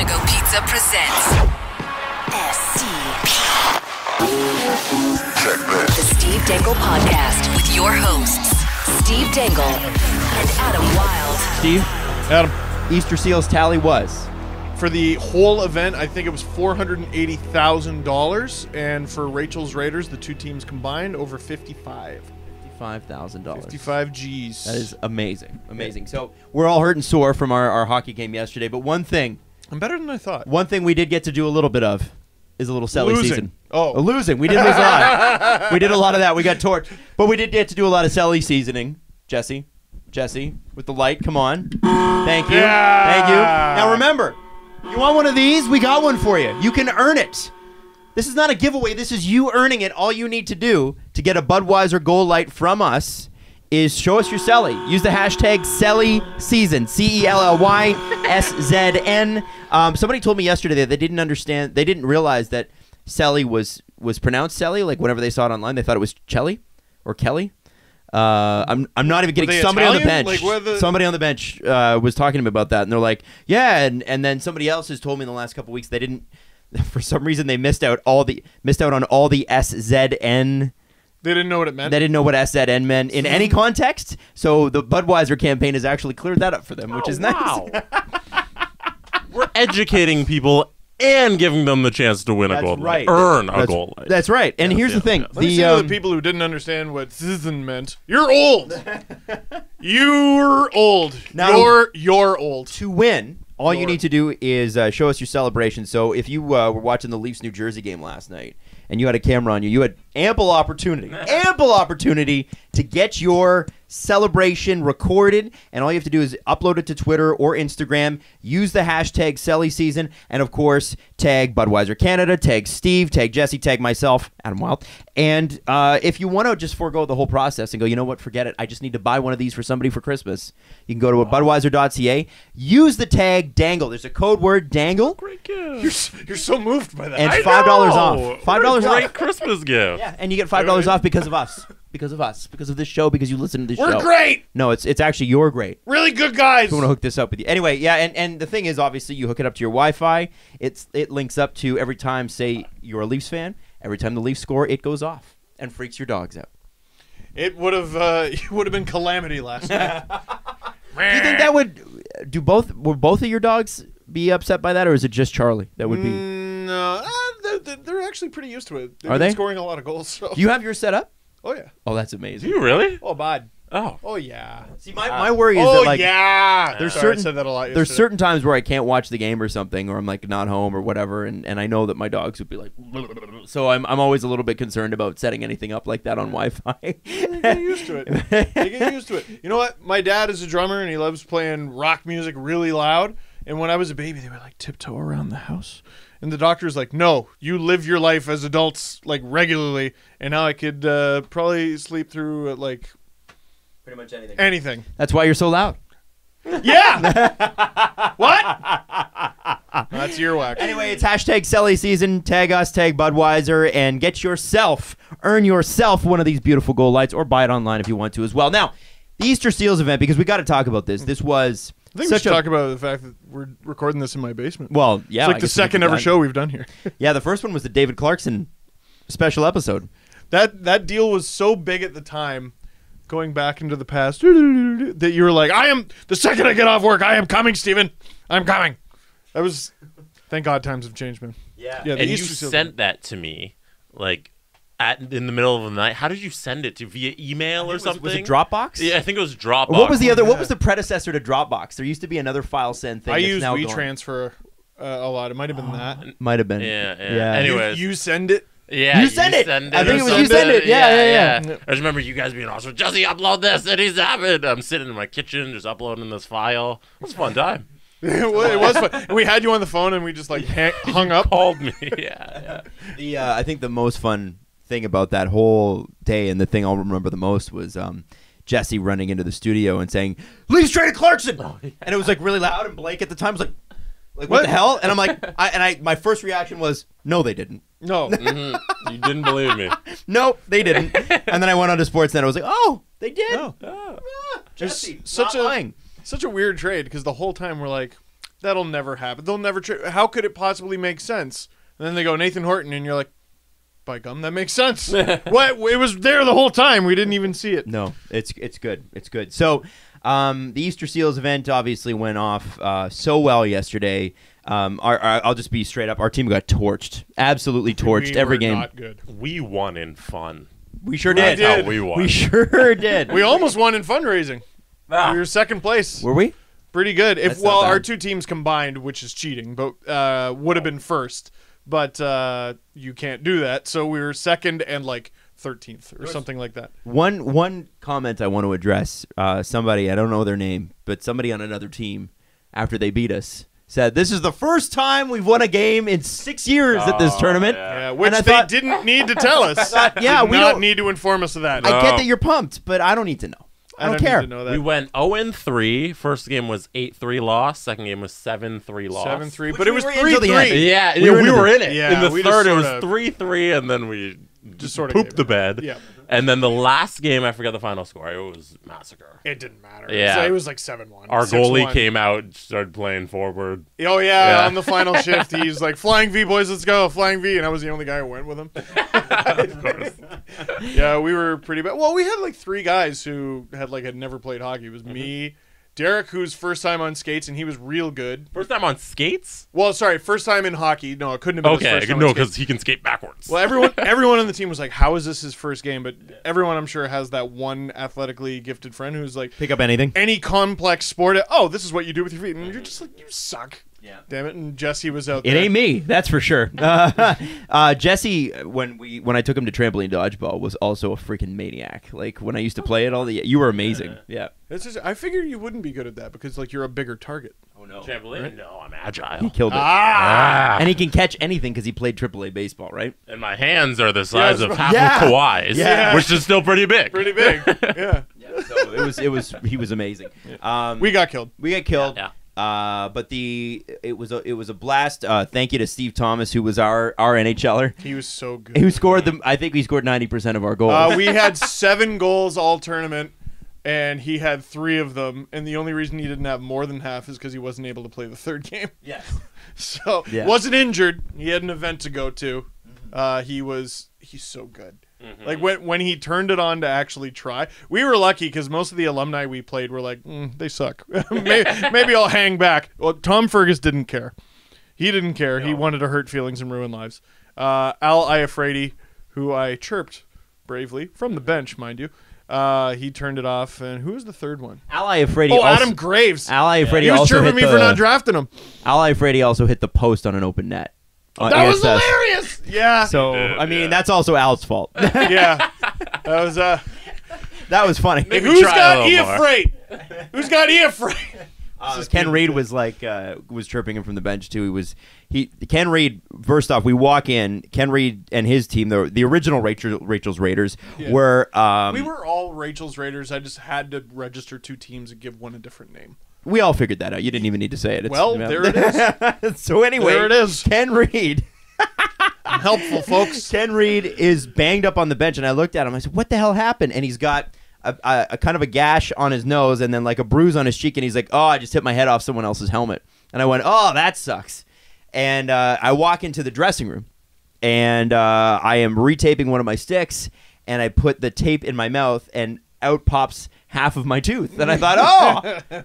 Go Pizza presents STP. The Steve Dangle Podcast with your hosts, Steve Dangle and Adam Wilde. Steve, Adam, Easter Seals tally was? for the whole event, I think it was $480,000, and for Rachel's Raiders, the two teams combined, over $55,000. $55,000. 55 G's. That is amazing. Amazing. So we're all hurt and sore from our hockey game yesterday, but one thing we did get to do a little bit of is a little Selly season. Losing. We did lose a lot. We did a lot of that. We got torched. But we did get to do a lot of Selly seasoning. Jesse, with the light. Come on. Thank you. Yeah. Thank you. Now remember, you want one of these? We got one for you. You can earn it. This is not a giveaway. This is you earning it. All you need to do to get a Budweiser Gold Light from us is show us your Selly. Use the hashtag SellySeason. CELLYSZN. Somebody told me yesterday that they didn't realize that Selly was pronounced Selly. Like whenever they saw it online, they thought it was Chelly or Kelly. I'm not even kidding. Somebody Italian? on the bench. Somebody on the bench was talking to me about that, and they're like, yeah. And then somebody else has told me in the last couple weeks they didn't. For some reason, they missed out on all the SZN. They didn't know what it meant. They didn't know what SZN meant in any context. So the Budweiser campaign has actually cleared that up for them, which is nice. We're educating people and giving them the chance to win a gold light. Earn a gold light. That's right. And here's the thing. The people who didn't understand what season meant, you're old. You're old. Now, you're old. To win, all you need to do is show us your celebration. So if you were watching the Leafs New Jersey game last night and you had a camera on you, you had ample opportunity to get your celebration recorded, and all you have to do is upload it to Twitter or Instagram, use the hashtag SellySeason, and of course tag Budweiser Canada, tag Steve, tag Jesse, tag myself, Adam Wilde. And if you want to just forego the whole process and go, you know what, forget it, I just need to buy one of these for somebody for Christmas, you can go to Budweiser.ca, use the tag Dangle. There's a code word, Dangle. Great gift. You're so moved by that. And $5 off. $5 off. Great Christmas gift. Yeah, and you get $5 off because of us. Because of this show, because you listen to this show. We're great. No, it's actually you're great. Really good guys. We want to hook this up with you. Anyway, yeah, and the thing is, obviously, you hook it up to your Wi-Fi. It links up to every time, say, you're a Leafs fan, every time the Leafs score, it goes off and freaks your dogs out. It would have been calamity last night. Do you think that would would both of your dogs be upset by that, or is it just Charlie that would be? No, they're actually pretty used to it. They've Are been they scoring a lot of goals? So. Do you have yours set up? Oh yeah. Oh, that's Do amazing. you really? Oh, bad. Oh. Yeah. See, my worry is that, like, yeah. there's Sorry, certain I said that a lot there's yesterday. certain times where I can't watch the game or something, or I'm like not home or whatever, and I know that my dogs would be like, so I'm always a little bit concerned about setting anything up like that on Wi-Fi. They get used to it. They get used to it. You know what? My dad is a drummer and he loves playing rock music really loud. And when I was a baby, they would like tiptoe around the house. And the doctor's like, no, you live your life as adults like regularly. And now I could probably sleep through like Pretty much anything. That's why you're so loud. Yeah. What? That's earwax. Anyway, it's hashtag SellySeason. Tag us, tag Budweiser, and earn yourself one of these beautiful gold lights, or buy it online if you want to as well. Now, the Easter Seals event, because we got to talk about this. This was I think we should talk about the fact that we're recording this in my basement. Well, yeah. It's like the second ever show we've done here. Yeah, the first one was the David Clarkson special episode. That deal was so big at the time, going back into the past, that you were like, the second I get off work, I am coming, Steven. I'm coming. That was, thank God times have changed, man. Yeah. And you sent that to me, like, in the middle of the night. How did you send it to? Via email or something? Was it Dropbox? Yeah, I think it was Dropbox. What was the other? What was the predecessor to Dropbox? There used to be another file send thing. I that's used now WeTransfer a lot. It might have been that. Might have been. Yeah. Anyways, you send it. Yeah, you send it. Send it. I think it was you send it. Yeah. I just remember you guys being awesome. Jesse, upload this, and he's having. I'm sitting in my kitchen just uploading this file. It was a fun time. It was fun. And we had you on the phone, and we just like hung up. Called me. Yeah. I think the most fun thing about that whole day, and the thing I'll remember the most, was Jesse running into the studio and saying, "Leafs traded Clarkson," and it was like really loud. And Blake at the time was like what the hell? And I'm like, my first reaction was, no, they didn't. No. You didn't believe me. Nope, they didn't. And then I went on to Sportsnet. I was like, oh, they did. No. Jesse, Such a weird trade, because the whole time we're like, That'll never happen. They'll never. How could it possibly make sense? And then they go Nathan Horton, and you're like, by gum, that makes sense. What? It was there the whole time. We didn't even see it. No, it's good. It's good. So the Easter Seals event obviously went off so well yesterday. I'll just be straight up. Our team got torched. Absolutely torched every game. Not good. We won in fun. We sure did. That's how we won. We sure did. We almost won in fundraising. We were second place. Were we? Pretty good. That's not bad. Our two teams combined, which is cheating, but would have been first. But you can't do that. So we were second and like 13th or something like that. One comment I want to address. Somebody, I don't know their name, but somebody on another team, after they beat us, said, this is the first time we've won a game in 6 years at this tournament. Yeah, which they didn't need to tell us. We don't need to inform us of that. I get that you're pumped, but I don't need to know. I don't care. Need to know that. We went 0-3. First game was 8-3 loss. Second game was 7-3 loss. 7-3, but it was 3-3. Yeah, we were in it. Yeah, in the third, it was 3-3, and then we just sort of pooped the bed. Yeah. And then the last game, I forgot the final score. It was massacre. It didn't matter. Yeah. It was like 7-1. Our 6-1. goalie came out, started playing forward. Oh, yeah, on the final shift. He's like, flying V, boys, let's go, flying V. And I was the only guy who went with him. Of course. Yeah, we were pretty bad. Well, we had like 3 guys who had never played hockey. It was me, Derek, who's first time on skates, and he was real good. First time on skates? Well, sorry, first time in hockey. No, it couldn't have been his first time on skates. because he can skate backwards. Well, everyone on the team was like, how is this his first game? But everyone, I'm sure, has that one athletically gifted friend who's like, Pick up anything. any complex sport, this is what you do with your feet. And you're just like, you suck. Yeah. Damn it. And Jesse was out It there. ain't me, that's for sure. Jesse, when I took him to trampoline dodgeball, was also a freaking maniac. Like when I used to play it, you were amazing. Yeah. I figured you wouldn't be good at that because you're a bigger target. Oh no. Trampoline? Right? No, I'm agile. He killed it. And he can catch anything because he played AAA baseball, right? And my hands are the size of half Yeah. of Kawhi's, Yeah. which is still pretty big. Pretty big. Yeah. So he was amazing. We got killed. We got killed. Yeah. But it was a blast. Thank you to Steve Thomas, who was our NHLer. He was so good. Who scored I think he scored 90% of our goals. We had 7 goals all tournament, and he had 3 of them. And the only reason he didn't have more than half is because he wasn't able to play the third game. Yes. So Yeah. wasn't injured. He had an event to go to. He's so good. Mm-hmm. Like when he turned it on to actually try, we were lucky because most of the alumni we played were like, they suck. maybe I'll hang back. Well, Tom Fergus didn't care. He didn't care. No. He wanted to hurt feelings and ruin lives. Al Iafredi, who I chirped bravely from the bench, mind you, he turned it off. And who was the third one? Al Iafredi. Adam Graves. Al Iafredi. He was also chirping me for not drafting him. Al Iafredi also hit the post on an open net. That was hilarious. Yeah. So I mean, that's also Al's fault. Yeah. That was funny. Who's got Iafredi? Who's got Iafredi? Ken Reed was was chirping him from the bench too. Ken Reed. First off, we walk in. Ken Reed and his team, the original Rachel's Raiders, were. We were all Rachel's Raiders. I just had to register 2 teams and give one a different name. We all figured that out. You didn't even need to say it. There it is. So anyway, there it is. Ken Reed. Helpful, folks. Ken Reed is banged up on the bench, and I looked at him. I said, "What the hell happened?" And he's got a kind of a gash on his nose, and then like a bruise on his cheek. And he's like, "Oh, I just hit my head off someone else's helmet." And I went, "Oh, that sucks." And I walk into the dressing room, and I am retaping one of my sticks, and I put the tape in my mouth, and out pops half of my tooth. And I thought,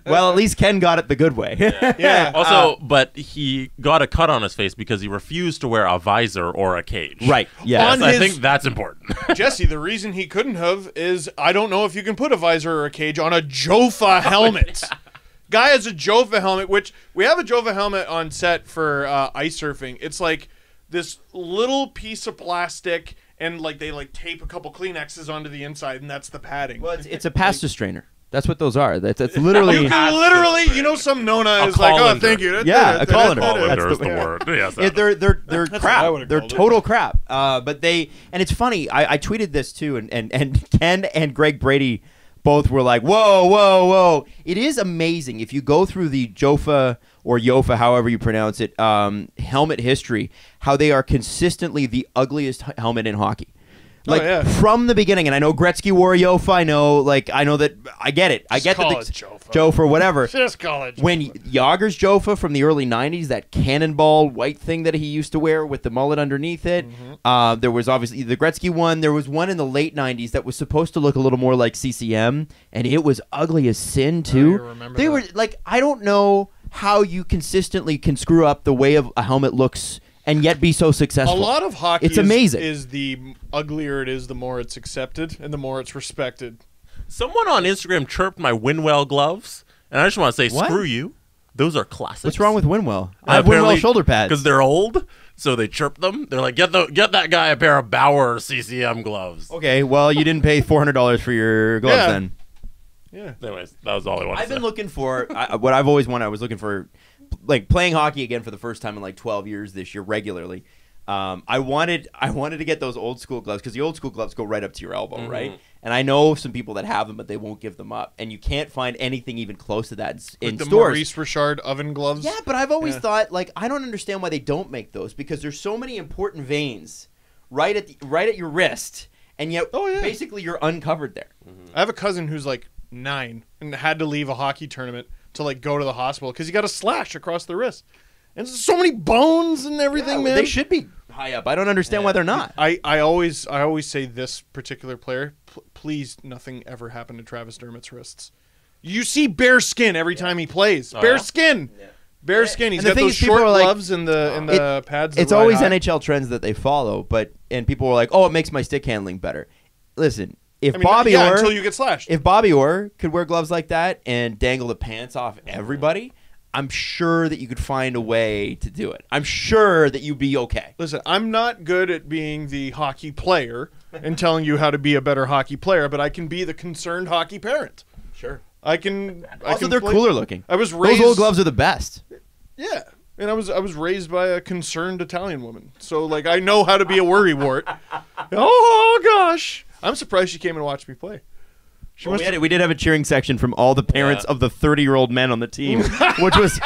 well, at least Ken got it the good way. Yeah. Also, but he got a cut on his face because he refused to wear a visor or a cage. Right. Yeah. I think that's important. Jesse, the reason he couldn't have is I don't know if you can put a visor or a cage on a Jofa helmet. Yeah. Guy has a Jofa helmet, which we have a Jofa helmet on set for ice surfing. It's like this little piece of plastic, and they tape a couple Kleenexes onto the inside, and that's the padding. Well, it's a pasta strainer. That's what those are. That's literally. You can literally, some Nona is like, oh, thank you. Yeah, a colander. Colander is the word. Yes, they're crap. They're total crap. But and it's funny. I tweeted this too, and Ken and Greg Brady both were like, whoa, whoa, whoa. It is amazing if you go through the Jofa or Yofa, however you pronounce it, helmet history, how they are consistently the ugliest helmet in hockey. Like from the beginning, and I know Gretzky wore a Jofa. I know that. I get it. I get that Jofa, whatever. Just call it Jofa. When Jágr's Jofa from the early '90s, that cannonball white thing that he used to wear with the mullet underneath it. There was obviously the Gretzky one. There was one in the late '90s that was supposed to look a little more like CCM, and it was ugly as sin too. They were like, I don't know how you consistently can screw up the way of a helmet looks and yet be so successful. A lot of hockey it's amazing. Is the uglier it is, the more it's accepted and the more it's respected. Someone on Instagram chirped my Winwell gloves, and I just want to say, screw you. Those are classics. What's wrong with Winwell? I have Winwell shoulder pads. Because they're old, so they chirp them. They're like, get that guy a pair of Bauer CCM gloves. Okay, well, you didn't pay $400 for your gloves then. Yeah. Anyways, that was all I wanted to say. I've been looking for, what I've always wanted, I was looking for, like, playing hockey again for the first time in like 12 years this year regularly. I wanted to get those old school gloves because the old school gloves go right up to your elbow, right? And I know some people that have them, but they won't give them up. And you can't find anything even close to that in the stores. Maurice Richard oven gloves. Yeah, but I've always thought, like, I don't understand why they don't make those because there's so many important veins right at your wrist, and yet basically you're uncovered there. I have a cousin who's like 9 and had to leave a hockey tournament to like go to the hospital because he got a slash across the wrist, and so many bones and everything. Man, they should be high up. I don't understand why they're not. I always say this particular player, please, nothing ever happened to Travis Dermott's wrists. You see bare skin every time he plays. Bare skin. Yeah. Bare skin. He's got those short gloves and the pads. It's always NHL trends that they follow, and people were like, "Oh, it makes my stick handling better." Listen. Bobby Orr, until you get slashed. If Bobby Orr could wear gloves like that and dangle the pants off everybody, I'm sure that you could find a way to do it. I'm sure that you'd be okay. Listen, I'm not good at being the hockey player and telling you how to be a better hockey player, but I can be the concerned hockey parent. Sure. I can. Also, they're cooler looking. I was raised. Those old gloves are the best. Yeah. And I was raised by a concerned Italian woman. So, like, I know how to be a worrywart. Oh, gosh. I'm surprised she came and watched me play. We did have a cheering section from all the parents of the 30-year-old men on the team, which was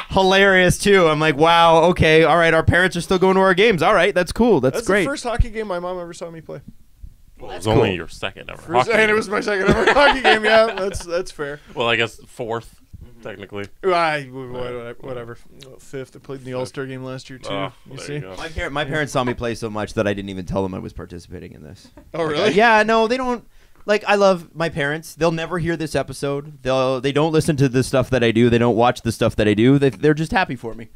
hilarious, too. I'm like, wow, okay, all right, our parents are still going to our games. All right, that's cool. That's great. That's the first hockey game my mom ever saw me play. Well, it was only your second ever hockey game. It was my second ever hockey game, yeah. That's fair. Well, I guess fourth, technically. Whatever. Fifth. I played in the All-Star game last year, too. You see? My parents saw me play so much that I didn't even tell them I was participating in this. Oh, really? Yeah, no, they don't. Like, I love my parents. They'll never hear this episode. They don't listen to the stuff that I do. They don't watch the stuff that I do. They're just happy for me.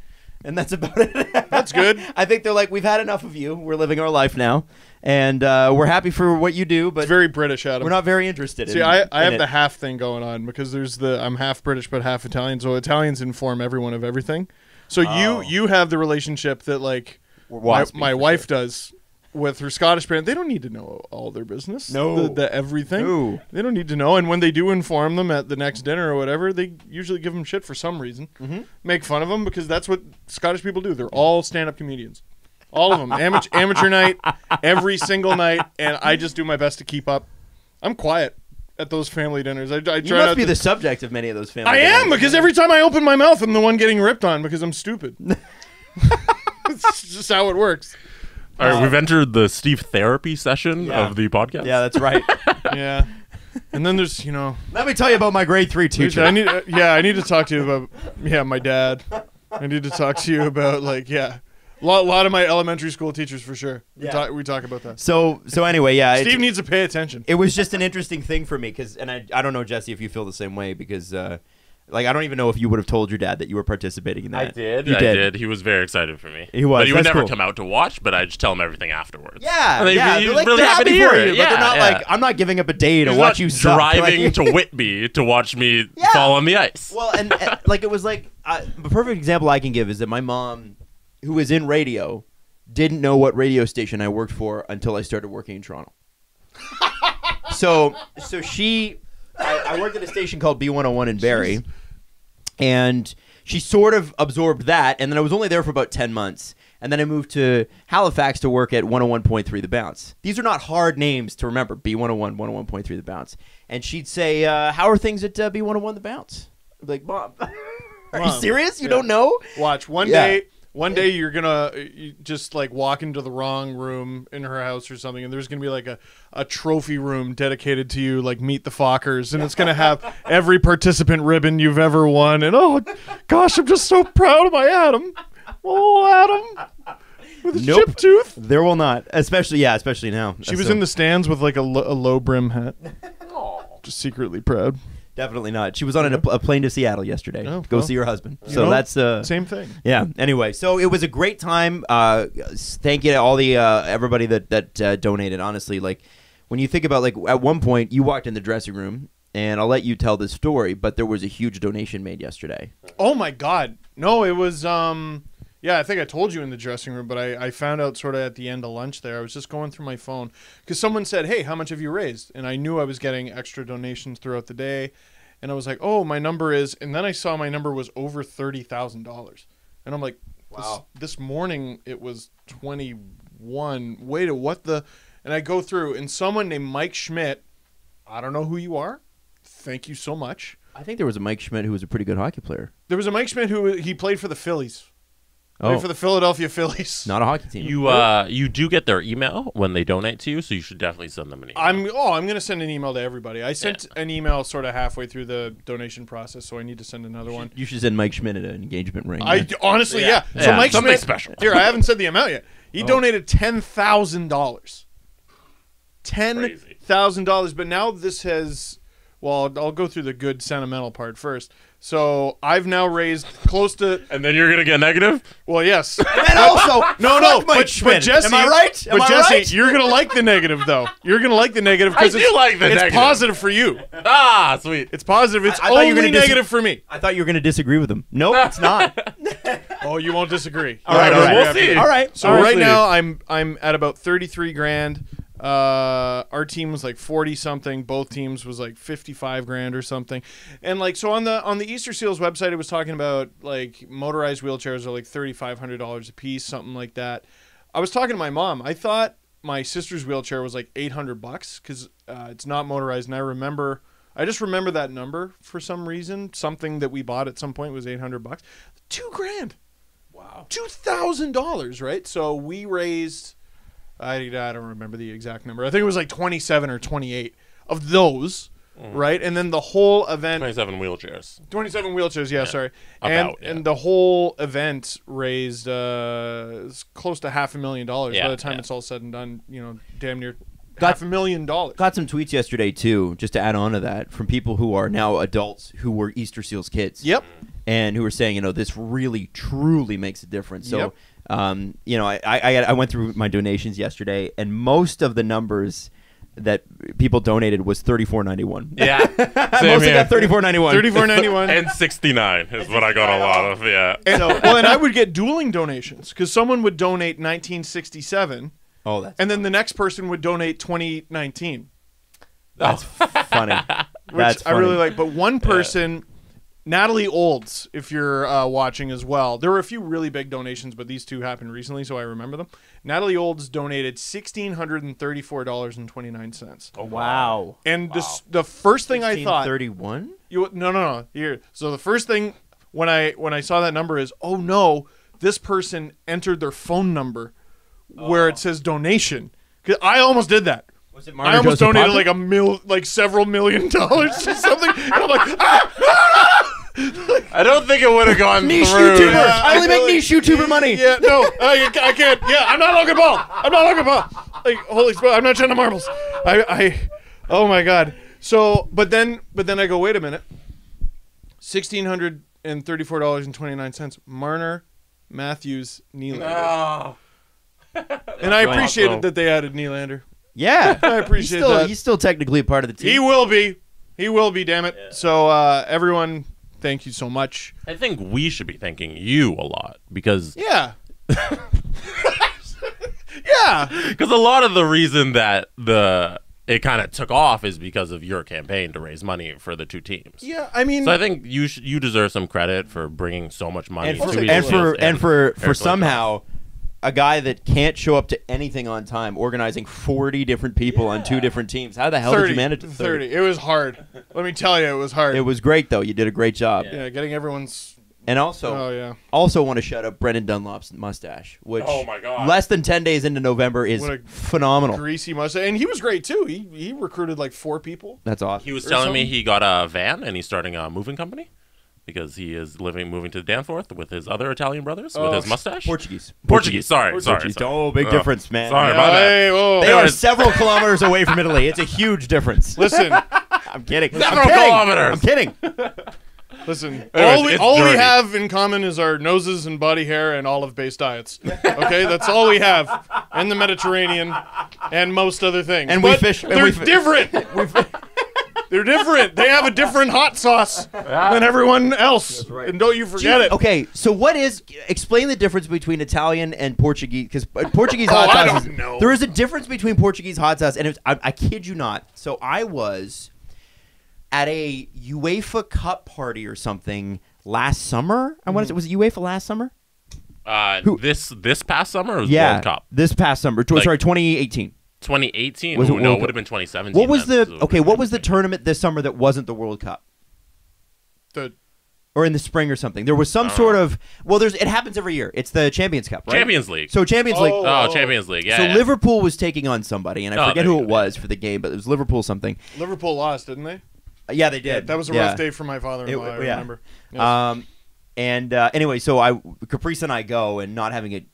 And that's about it. That's good. I think they're like, we've had enough of you. We're living our life now. And we're happy for what you do. But it's very British, Adam. We're not very interested in I have the half thing going on because I'm half British but half Italian. So Italians inform everyone of everything. So you have the relationship that, like, my wife does with her Scottish parent. They don't need to know all their business. No. The everything. No. They don't need to know. And when they do inform them at the next dinner or whatever, they usually give them shit for some reason. Make fun of them because that's what Scottish people do. They're all stand-up comedians. All of them. Amateur night, every single night. And I just do my best to keep up. I'm quiet at those family dinners. I try you must be the subject of many of those family dinners. I am, because every time I open my mouth, I'm the one getting ripped on because I'm stupid. It's just how it works. All right, we've entered the Steve therapy session of the podcast. Yeah, that's right. Yeah. And then there's, Let me tell you about my grade 3 teacher. I need to talk to you about, my dad. I need to talk to you about, a lot of my elementary school teachers for sure. Yeah. We talk about that. So anyway, Steve needs to pay attention. It was just an interesting thing for me because, and I don't know, Jesse, if you feel the same way because, I don't even know if you would have told your dad that you were participating in that. I did. You did. He was very excited for me. He was. But he would never cool. come out to watch, but I just tell him everything afterwards. Yeah. And they're like, really happy to hear it. But they're not like, I'm not giving up a day to watch you suck. Driving to Whitby to watch me fall on the ice. Well, and it was like, the perfect example I can give is that my mom, who was in radio, didn't know what radio station I worked for until I started working in Toronto. So I worked at a station called B101 in Barrie. And she sort of absorbed that, and then I was only there for about 10 months. And then I moved to Halifax to work at 101.3 The Bounce. These are not hard names to remember, B101, 101.3 The Bounce. And she'd say, how are things at B101 The Bounce? I'd be like, Mom, are you serious? You don't know? Watch, one day One day you're gonna just like walk into the wrong room in her house or something, and there's gonna be like a trophy room dedicated to you, like Meet the Fockers, and it's gonna have every participant ribbon you've ever won. And oh gosh, I'm just so proud of my Adam. Oh, Adam. With a Nope. chip tooth. There will not, especially now. She was in the stands with like a low brim hat. Just secretly proud. Definitely not. She was on a plane to Seattle yesterday to go see her husband. So that's same thing. Yeah. Anyway, so it was a great time. Thank you to all the everybody that donated. Honestly, like when you think about like at one point you walked in the dressing room, and I'll let you tell this story, but there was a huge donation made yesterday. Oh my God! No, it was yeah, I think I told you in the dressing room, but I found out sort of at the end of lunch there. I was just going through my phone because someone said, hey, how much have you raised? And I knew I was getting extra donations throughout the day. And I was like, oh, my number is, and then I saw my number was over $30,000. And I'm like, wow, this morning it was 21. Wait, what the? And I go through, and someone named Mike Schmidt, I don't know who you are. Thank you so much. I think there was a Mike Schmidt who was a pretty good hockey player. There was a Mike Schmidt who he played for the Phillies. Oh. For the Philadelphia Phillies. Not a hockey team. You do get their email when they donate to you, so you should definitely send them an email. I'm going to send an email to everybody. I sent an email sort of halfway through the donation process, so I need to send another one. You should send Mike Schmidt an engagement ring. Honestly, yeah. So Yeah, Mike something Schmidt, special. Here, I haven't said the amount yet. He donated $10,000. $10,000. But now this has, well, I'll go through the good sentimental part first. So I've now raised close to, And then you're going to get negative? well, yes. And also, No, Mike but Schmidt. Jesse, Am I right? But Am I Jesse, right? you're gonna like the negative though. You're gonna like the negative because I do like the it's negative. positive for you. Ah, sweet. It's positive. It's I thought you were only gonna negative for me. I thought you were going to disagree with him. Nope, it's not. Oh, you won't disagree. All right, we'll see. All right. So right now I'm at about 33 grand. Our team was like 40 something. Both teams was like 55 grand or something. And like so on the Easter Seals website, it was talking about like motorized wheelchairs are like $3,500 a piece, something like that. I was talking to my mom. I thought my sister's wheelchair was like $800 because it's not motorized, and I just remember that number for some reason. Something that we bought at some point was $800. $2,000. Wow. $2,000, right? So we raised, I don't remember the exact number. I think it was like 27 or 28 of those, right? And then the whole event, 27 wheelchairs. 27 wheelchairs, yeah, sorry. About, and the whole event raised close to $500,000 Yeah, by the time yeah. it's all said and done, damn near Got- $500,000. Got some tweets yesterday too, just to add on to that, from people who are now adults who were Easter Seals kids. Yep. And who were saying, this really, truly makes a difference. So, Yep. I went through my donations yesterday, and most of the numbers that people donated was $34.91. Yeah. Mostly got $34.91. $34.91. And 69 is what I got a lot of, yeah. And, and I would get dueling donations because someone would donate 1967, Oh, that's and then the next person would donate 2019, funny. which That's I really funny. like. But one person, Natalie Olds, if you're watching as well, there were a few really big donations, but these two happened recently, so I remember them. Natalie Olds donated $1,634.29. Oh, Wow. And the first thing I thought, 31? no, here. So the first thing when I saw that number is, oh no, this person entered their phone number where it says donation. 'Cause I almost did that. Was it I almost donated like several $1 million to something, and I'm like, I don't think it would have gone Niche through. YouTuber. Yeah, I only make really- niche YouTuber money. yeah, no, I can't. Yeah, I'm not Logan Paul. Like, holy smokes, I'm not Jenna Marbles. Oh my God. So, but then I go, wait a minute. $1,634.29. Marner, Matthews, Nylander. Oh. And I appreciated awesome. that they added Nylander. Yeah. I appreciate that. that. He's still technically a part of the team. He will be, damn it. Yeah. So, everyone, thank you so much. I think we should be thanking you a lot because Yeah. Yeah. a lot of the reason that it kind of took off is because of your campaign to raise money for the two teams. Yeah, I mean, So I think you deserve some credit for bringing so much money and to for, Eagle and Seals for Air somehow a guy that can't show up to anything on time, organizing 40 different people on two different teams. How the hell 30, did you manage it? 30. It was hard. Let me tell you, it was hard. It was great though. You did a great job. Yeah, getting everyone's And also want to shout out Brendan Dunlop's mustache, which Oh my God. less than 10 days into November is What a phenomenal. Greasy mustache. And he was great, too. He recruited like 4 people. That's awesome. He was Or telling me something? he got a van and he's starting a moving company because he is moving to Danforth with his other Italian brothers with his mustache. Portuguese. Sorry. Oh, big difference, man. Sorry, Yeah. my bad. Hey, whoa. They are several kilometers away from Italy. It's a huge difference. Listen, I'm kidding. Several I'm kidding. kilometers. I'm kidding. listen. Anyways, all we it's dirty. have in common is our noses and body hair and olive-based diets. Okay, that's all we have in the Mediterranean and most other things. And we But fish- and They're we fi- different. They're different. They have a different hot sauce than everyone else. And don't you forget it. Okay, so explain the difference between Italian and Portuguese, because Portuguese hot I sauce don't know. there is a difference between Portuguese hot sauce, and I kid you not. So I was at a UEFA Cup party or something last summer. I want to say, was it UEFA last summer? This past summer or was Yeah, World Cup? this past summer. Sorry, 2018. 2018? Was it No, World it Cup? would have been 2017. What was then. what was the tournament this summer that wasn't the World Cup? Or in the spring or something. There was some sort of it happens every year. It's the Champions Cup, right? Champions League. So Champions League. Champions League. Yeah. So yeah. Liverpool was taking on somebody, and I forget there who you it go, was for the game, but it was Liverpool something. Liverpool lost, didn't they? Yeah, they did. That was a rough day for my father-in-law, I remember. Yes. Anyway, so Caprice and I go, and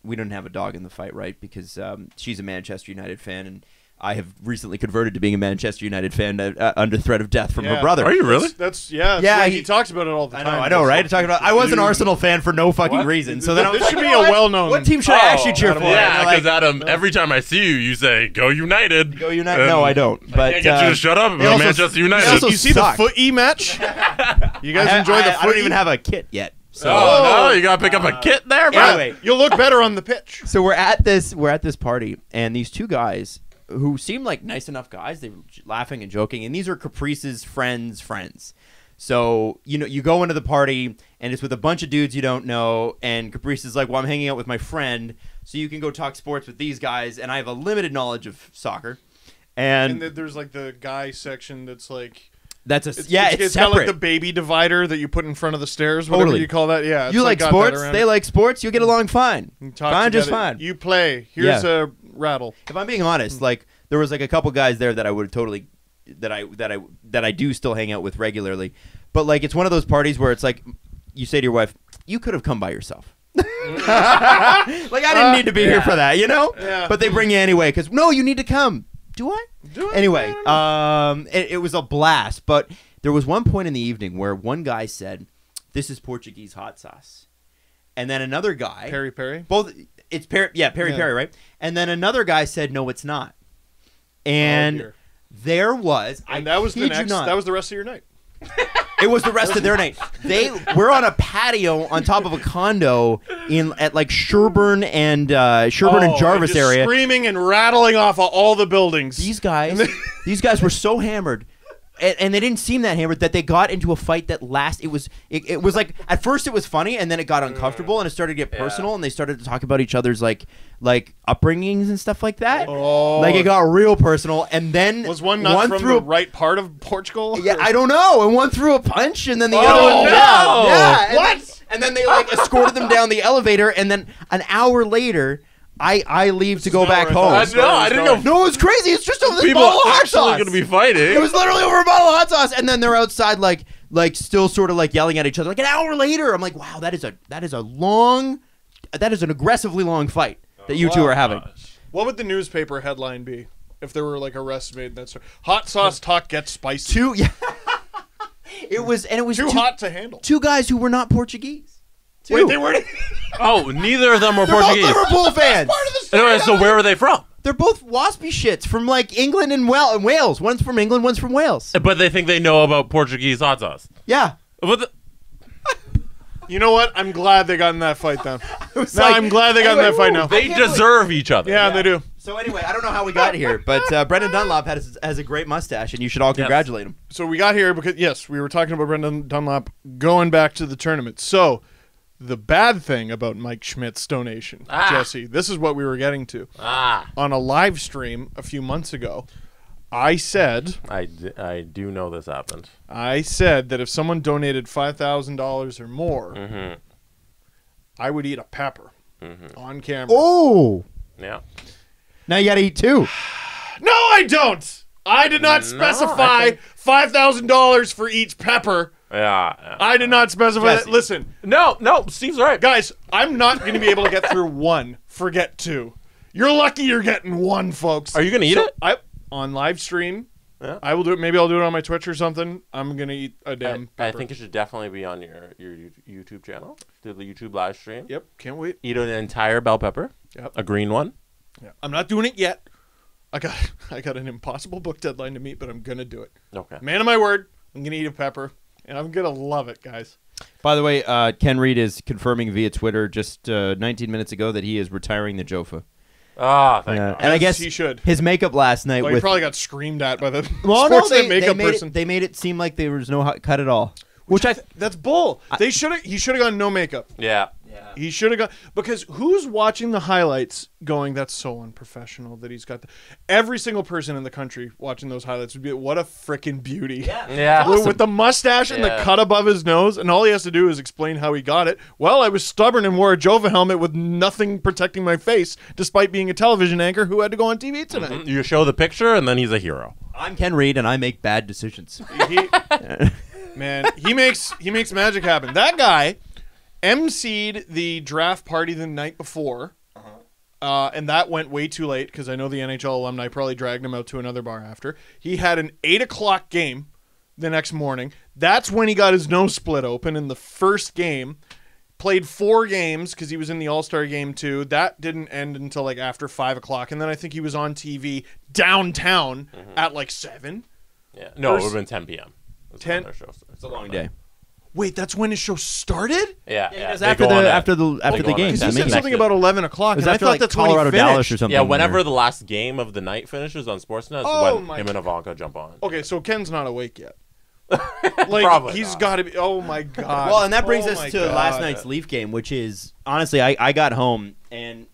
we didn't have a dog in the fight, right? Because she's a Manchester United fan, and I have recently converted to being a Manchester United fan under threat of death from her brother. Are you really? That's he talks about it all the time. I know, right? I was an Arsenal fan for no fucking reason. So then I was This like, should be you know a what? well-known. What team should I actually cheer for? Yeah, And they're because Adam, every time I see you, you say, "Go United." Go United. No, I don't. But Can't get you to shut up they about also- Manchester United. they also You see suck. the footy match? You guys enjoy the I footy? don't even have a kit yet. So Oh, no, you gotta pick up a kit there, bro. Anyway. You'll look better on the pitch. So we're at this party, and these two guys who seem like nice enough guys, they were laughing and joking, and these are Caprice's friends. So you go into the party, and it's with a bunch of dudes you don't know, and Caprice is like, "Well, I'm hanging out with my friend, so you can go talk sports with these guys," and I have a limited knowledge of soccer, And then there's like the guy section that's like it's it's kind of separate. like the baby divider that you put in front of the stairs. Totally. Whatever you call that. Yeah. it's You like got that sports, around they it. like sports, you get along fine. You talk Fine, just together. fine. You play. Here's a rattle. If I'm being honest, like there was like a couple guys there that I would totally that I do still hang out with regularly. But like it's one of those parties where it's like you say to your wife, "You could have come by yourself." Like I didn't need to be here for that, Yeah. But they bring you anyway cuz no, you need to come. Do I? Do I? Anyway, I don't it was a blast, but there was one point in the evening where one guy said, "This is Portuguese hot sauce." And then another guy, Perry. both it's Perry, right? And then another guy said, "No, it's not." And dear. there was, And that was the kid you next. not, That was the rest of your night. it was the rest of their night. We're on a patio on top of a condo at like Sherburne and Jarvis just area. screaming and rattling off of all the buildings. These guys were so hammered. And they didn't seem that hammered that they got into a fight that it was like at first it was funny and then it got uncomfortable and it started to get personal and they started to talk about each other's like upbringings and stuff like that. Oh. Like it got real personal and then Was one not from threw the right part of Portugal? Yeah, I don't know. And one threw a punch and then the Oh, other one no. yeah. And What? and then they like escorted them down the elevator and then an hour later I leave to go not back where I home. thought No, I didn't know No, it's crazy. It's just over this people bottle of hot actually sauce. going to be fighting. It was literally over a bottle of hot sauce, and then they're outside, like still sort of like yelling at each other. Like an hour later, I'm like, wow, that is an aggressively long fight that you two are having. What would the newspaper headline be if there were like arrests made in that story? Hot sauce talk gets spicy. It was Too hot to handle. two guys who were not Portuguese. Wait, they weren't. Oh, neither of them were They're both Portuguese. Liverpool fans. Anyway, so where were they from? They're both waspy shits from like England and Wales. One's from England, one's from Wales. But they think they know about Portuguese hot sauce. Yeah. But You know what? I'm glad they got in that fight then. was No, like- I'm glad they got in that fight now. they deserve each other. Yeah, they do. So anyway, I don't know how we got here, but Brendan Dunlop has a great mustache, and you should all congratulate him. So we got here because, yes, we were talking about Brendan Dunlop going back to the tournament. So the bad thing about Mike Schmidt's donation, Jesse, this is what we were getting to. On a live stream a few months ago, I said, I do know this happened. I said that if someone donated $5,000 or more, I would eat a pepper on camera. Oh, Yeah. now you got to eat 2. No, I don't. I did not specify $5,000 for each pepper. Yeah. I did not specify that. Listen. No, Steve's right. Guys, I'm not going to be able to get through 1. Forget 2. You're lucky you're getting 1, folks. Are you going to eat it? On live stream. Yeah. I will do it. Maybe I'll do it on my Twitch or something. I'm going to eat a damn I pepper. think it should definitely be on your YouTube channel. Do the YouTube live stream. Yep, can't wait. Eat an entire bell pepper. Yep. A green one. Yeah. I'm not doing it yet. I got an impossible book deadline to meet, but I'm going to do it. Okay. Man of my word, I'm going to eat a pepper, and I'm going to love it, guys. By the way, Ken Reed is confirming via Twitter just 19 minutes ago that he is retiring the Jofa. Ah, thank God. And I guess he should. His makeup last night. Well, he probably got screamed at by the Sportsnet makeup person. They made it seem like there was no cut at all. That's bull. He should have gone no makeup. Yeah. He should have gone, because who's watching the highlights going, that's so unprofessional that he's got every single person in the country watching those highlights would be, what a freaking beauty. Yeah. With the mustache and the cut above his nose, and all he has to do is explain how he got it. Well, I was stubborn and wore a Jova helmet with nothing protecting my face, despite being a television anchor who had to go on TV tonight. You show the picture, and then he's a hero. I'm Ken Reed, and I make bad decisions. Man, he makes magic happen. That guy emceed the draft party the night before, and that went way too late because I know the NHL alumni probably dragged him out to another bar after. He had an 8 o'clock game the next morning. That's when he got his nose split open in the first game. Played 4 games because he was in the All-Star game too. That didn't end until like after 5 o'clock, and then I think he was on TV downtown at like 7. Yeah. No, it would have been 10 p.m. 10. It's a long day. Wait, that's when his show started? Yeah. After the game. Because he said something about 11 o'clock, and I thought that's when he Colorado finished. Dallas or something. Yeah, whenever the last game of the night finishes on Sportsnet is when him and Ivanka jump on. Okay, so Ken's not awake yet. Probably he's got to be. Oh my god. Well, and that brings Oh us my to God. last night's Leaf game, which is honestly, I got home and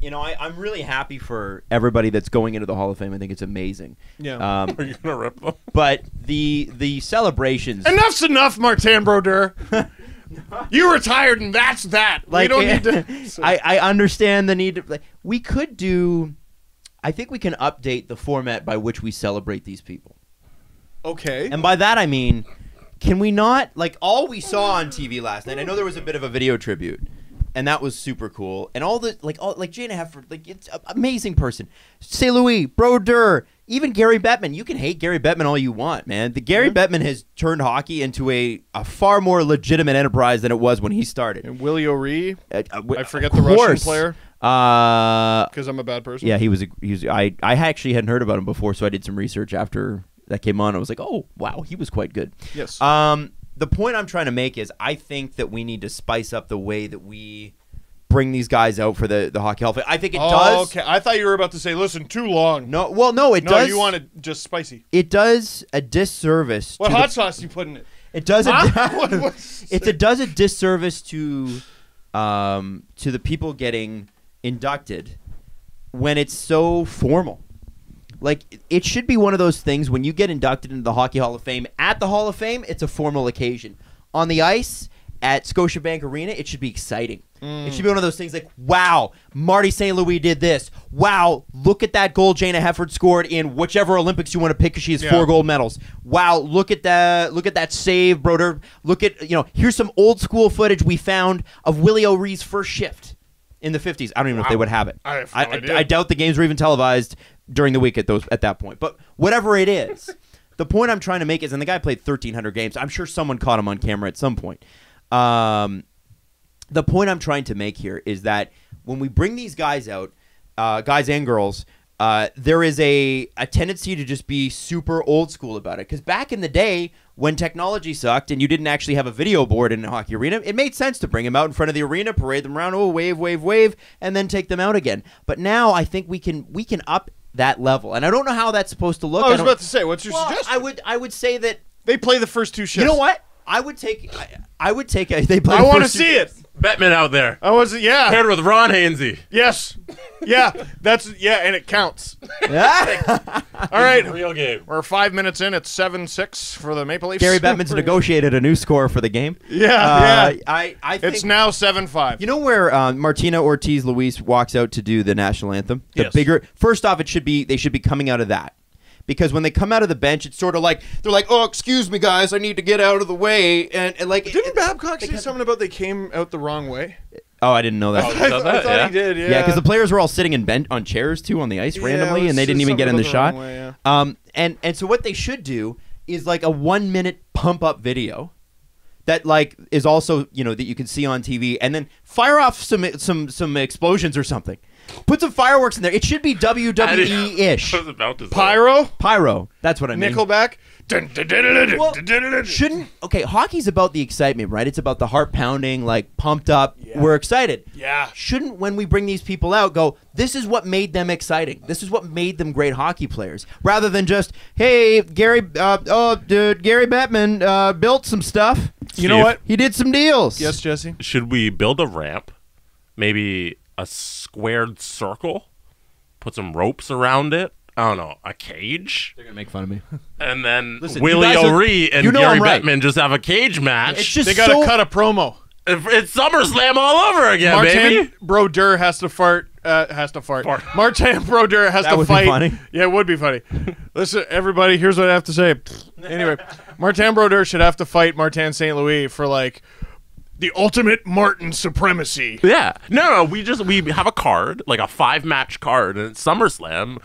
I'm really happy for everybody that's going into the Hall of Fame. I think it's amazing. Yeah. Are you gonna rip them? But the celebrations. Enough's enough, Martin Brodeur. You retired, and that's that. Like, we don't need to. I understand the need to. Like, we could do. I think we can update the format by which we celebrate these people. Okay. And by that I mean, can we not, like, all we saw on TV last night? I know there was a bit of a video tribute, and that was super cool. And all Jana Hefford, like, it's an amazing person. St. Louis, Brodeur, even Gary Bettman. You can hate Gary Bettman all you want, man. The Gary Bettman has turned hockey into a far more legitimate enterprise than it was when he started. And Willie O'Ree. I forget of the Russian course. player. Because I'm a bad person. Yeah, he was. I actually hadn't heard about him before, so I did some research after that came on. I was like, oh wow, he was quite good. Yes. The point I'm trying to make is I think that we need to spice up the way that we bring these guys out for the Hockey Hall of Fame. I think it does. Okay, I thought you were about to say, listen, too long. No, well, no, it does. No, you want it just spicy. It does a disservice. What to hot sauce you put in it? It does. Huh? It does a disservice to the people getting inducted when it's so formal. Like, it should be one of those things when you get inducted into the Hockey Hall of Fame. At the Hall of Fame, it's a formal occasion. On the ice at Scotiabank Arena, it should be exciting. It should be one of those things like, wow, Marty St. Louis did this. Wow, look at that goal Jana Hefford scored in whichever Olympics you want to pick because she has 4 gold medals. Wow, look at that save, Brodeur. Look at, here's some old school footage we found of Willie O'Ree's first shift in the 50s. I don't even know if they would have it. I have no idea. I doubt the games were even televised during the week at that point. But whatever it is, the point I'm trying to make is, and the guy played 1,300 games. I'm sure someone caught him on camera at some point. The point I'm trying to make here is that when we bring these guys out, guys and girls, there is a tendency to just be super old school about it. Because back in the day, when technology sucked and you didn't actually have a video board in a hockey arena, it made sense to bring them out in front of the arena, parade them around, wave, wave, wave, and then take them out again. But now I think we can up that level. And I don't know how that's supposed to look. I was about to say, what's your suggestion? I would say that they play the first 2 shifts. You know what? I would take. They play. I want to see it. Bettman out there. I was, yeah. Paired with Ron Hainsey. Yes. Yeah, and it counts. All right. Real game. We're 5 minutes in. It's 7-6 for the Maple Leafs. Gary Bettman's negotiated a new score for the game. Yeah. I think It's now 7-5. You know where Martina Ortiz Luis walks out to do the national anthem? The Yes. bigger. First off, they should be coming out of that. Because when they come out of the bench, it's sort of like they're like, "Oh, excuse me, guys, I need to get out of the way." And like, Didn't Babcock say something about they came out the wrong way? oh, I didn't know that. I thought he did. Yeah, because the players were all sitting in on chairs too on the ice randomly, and they didn't even get in the shot. Way, yeah. And so what they should do is like a 1 minute pump up video that like is also that you can see on TV, and then fire off some explosions or something. Put some fireworks in there. It should be WWE-ish. I was about to say. Pyro. That's what I mean. Nickelback. Okay, hockey's about the excitement, right? It's about the heart pounding, like pumped up. Yeah. We're excited. Yeah. Shouldn't, when we bring these people out, go, this is what made them exciting. This is what made them great hockey players. Rather than just, hey, Gary Bettman built some stuff. You know what? He did some deals. Yes, Jesse? Should we build a ramp? Maybe a squared circle? Put some ropes around it? I don't know, a cage? They're going to make fun of me. And then Listen, Willie O'Ree and Gary Bettman just have a cage match. It's just They got to cut a promo. It's SummerSlam all over again, baby. Martin Brodeur has to fart. Martin Brodeur has to fight. Be funny. Yeah, it would be funny. Listen, everybody, here's what I have to say. Anyway, Martin Brodeur should have to fight Martin St. Louis for like the ultimate Martin supremacy. Yeah. No, we have a card, like a 5-match card, and it's SummerSlam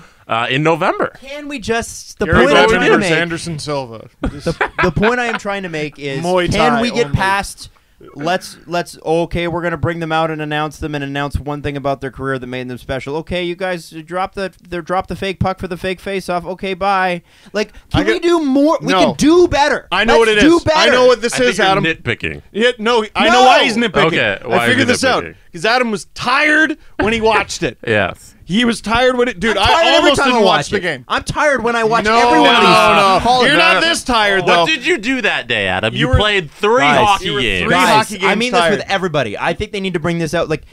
in November. Can we just... Gary point I'm trying to Bettman make, Anderson Silva. the point I am trying to make is, Muay can Thai we get only. past... Let's okay, we're gonna bring them out and announce them and announce one thing about their career that made them special. Okay, you guys drop the fake puck for the fake face off. Okay, bye. Like, can we do more? We can do better. I know what it is. Do better. I know what this is, you're Adam. nitpicking. Yeah, I know why he's nitpicking. Okay, why I figured is he this out nitpicking? because Adam was tired when he watched it. Yes. He was tired when it. Dude, I'm tired I every almost time didn't I watch the it. game. I'm tired when I watch No, every one of these. no. calls. You're not this tired though. What did you do that day, Adam? You were- played 3 Guys, hockey you were games. three Guys, hockey games I mean tired. this with everybody. I think they need to bring this out. Like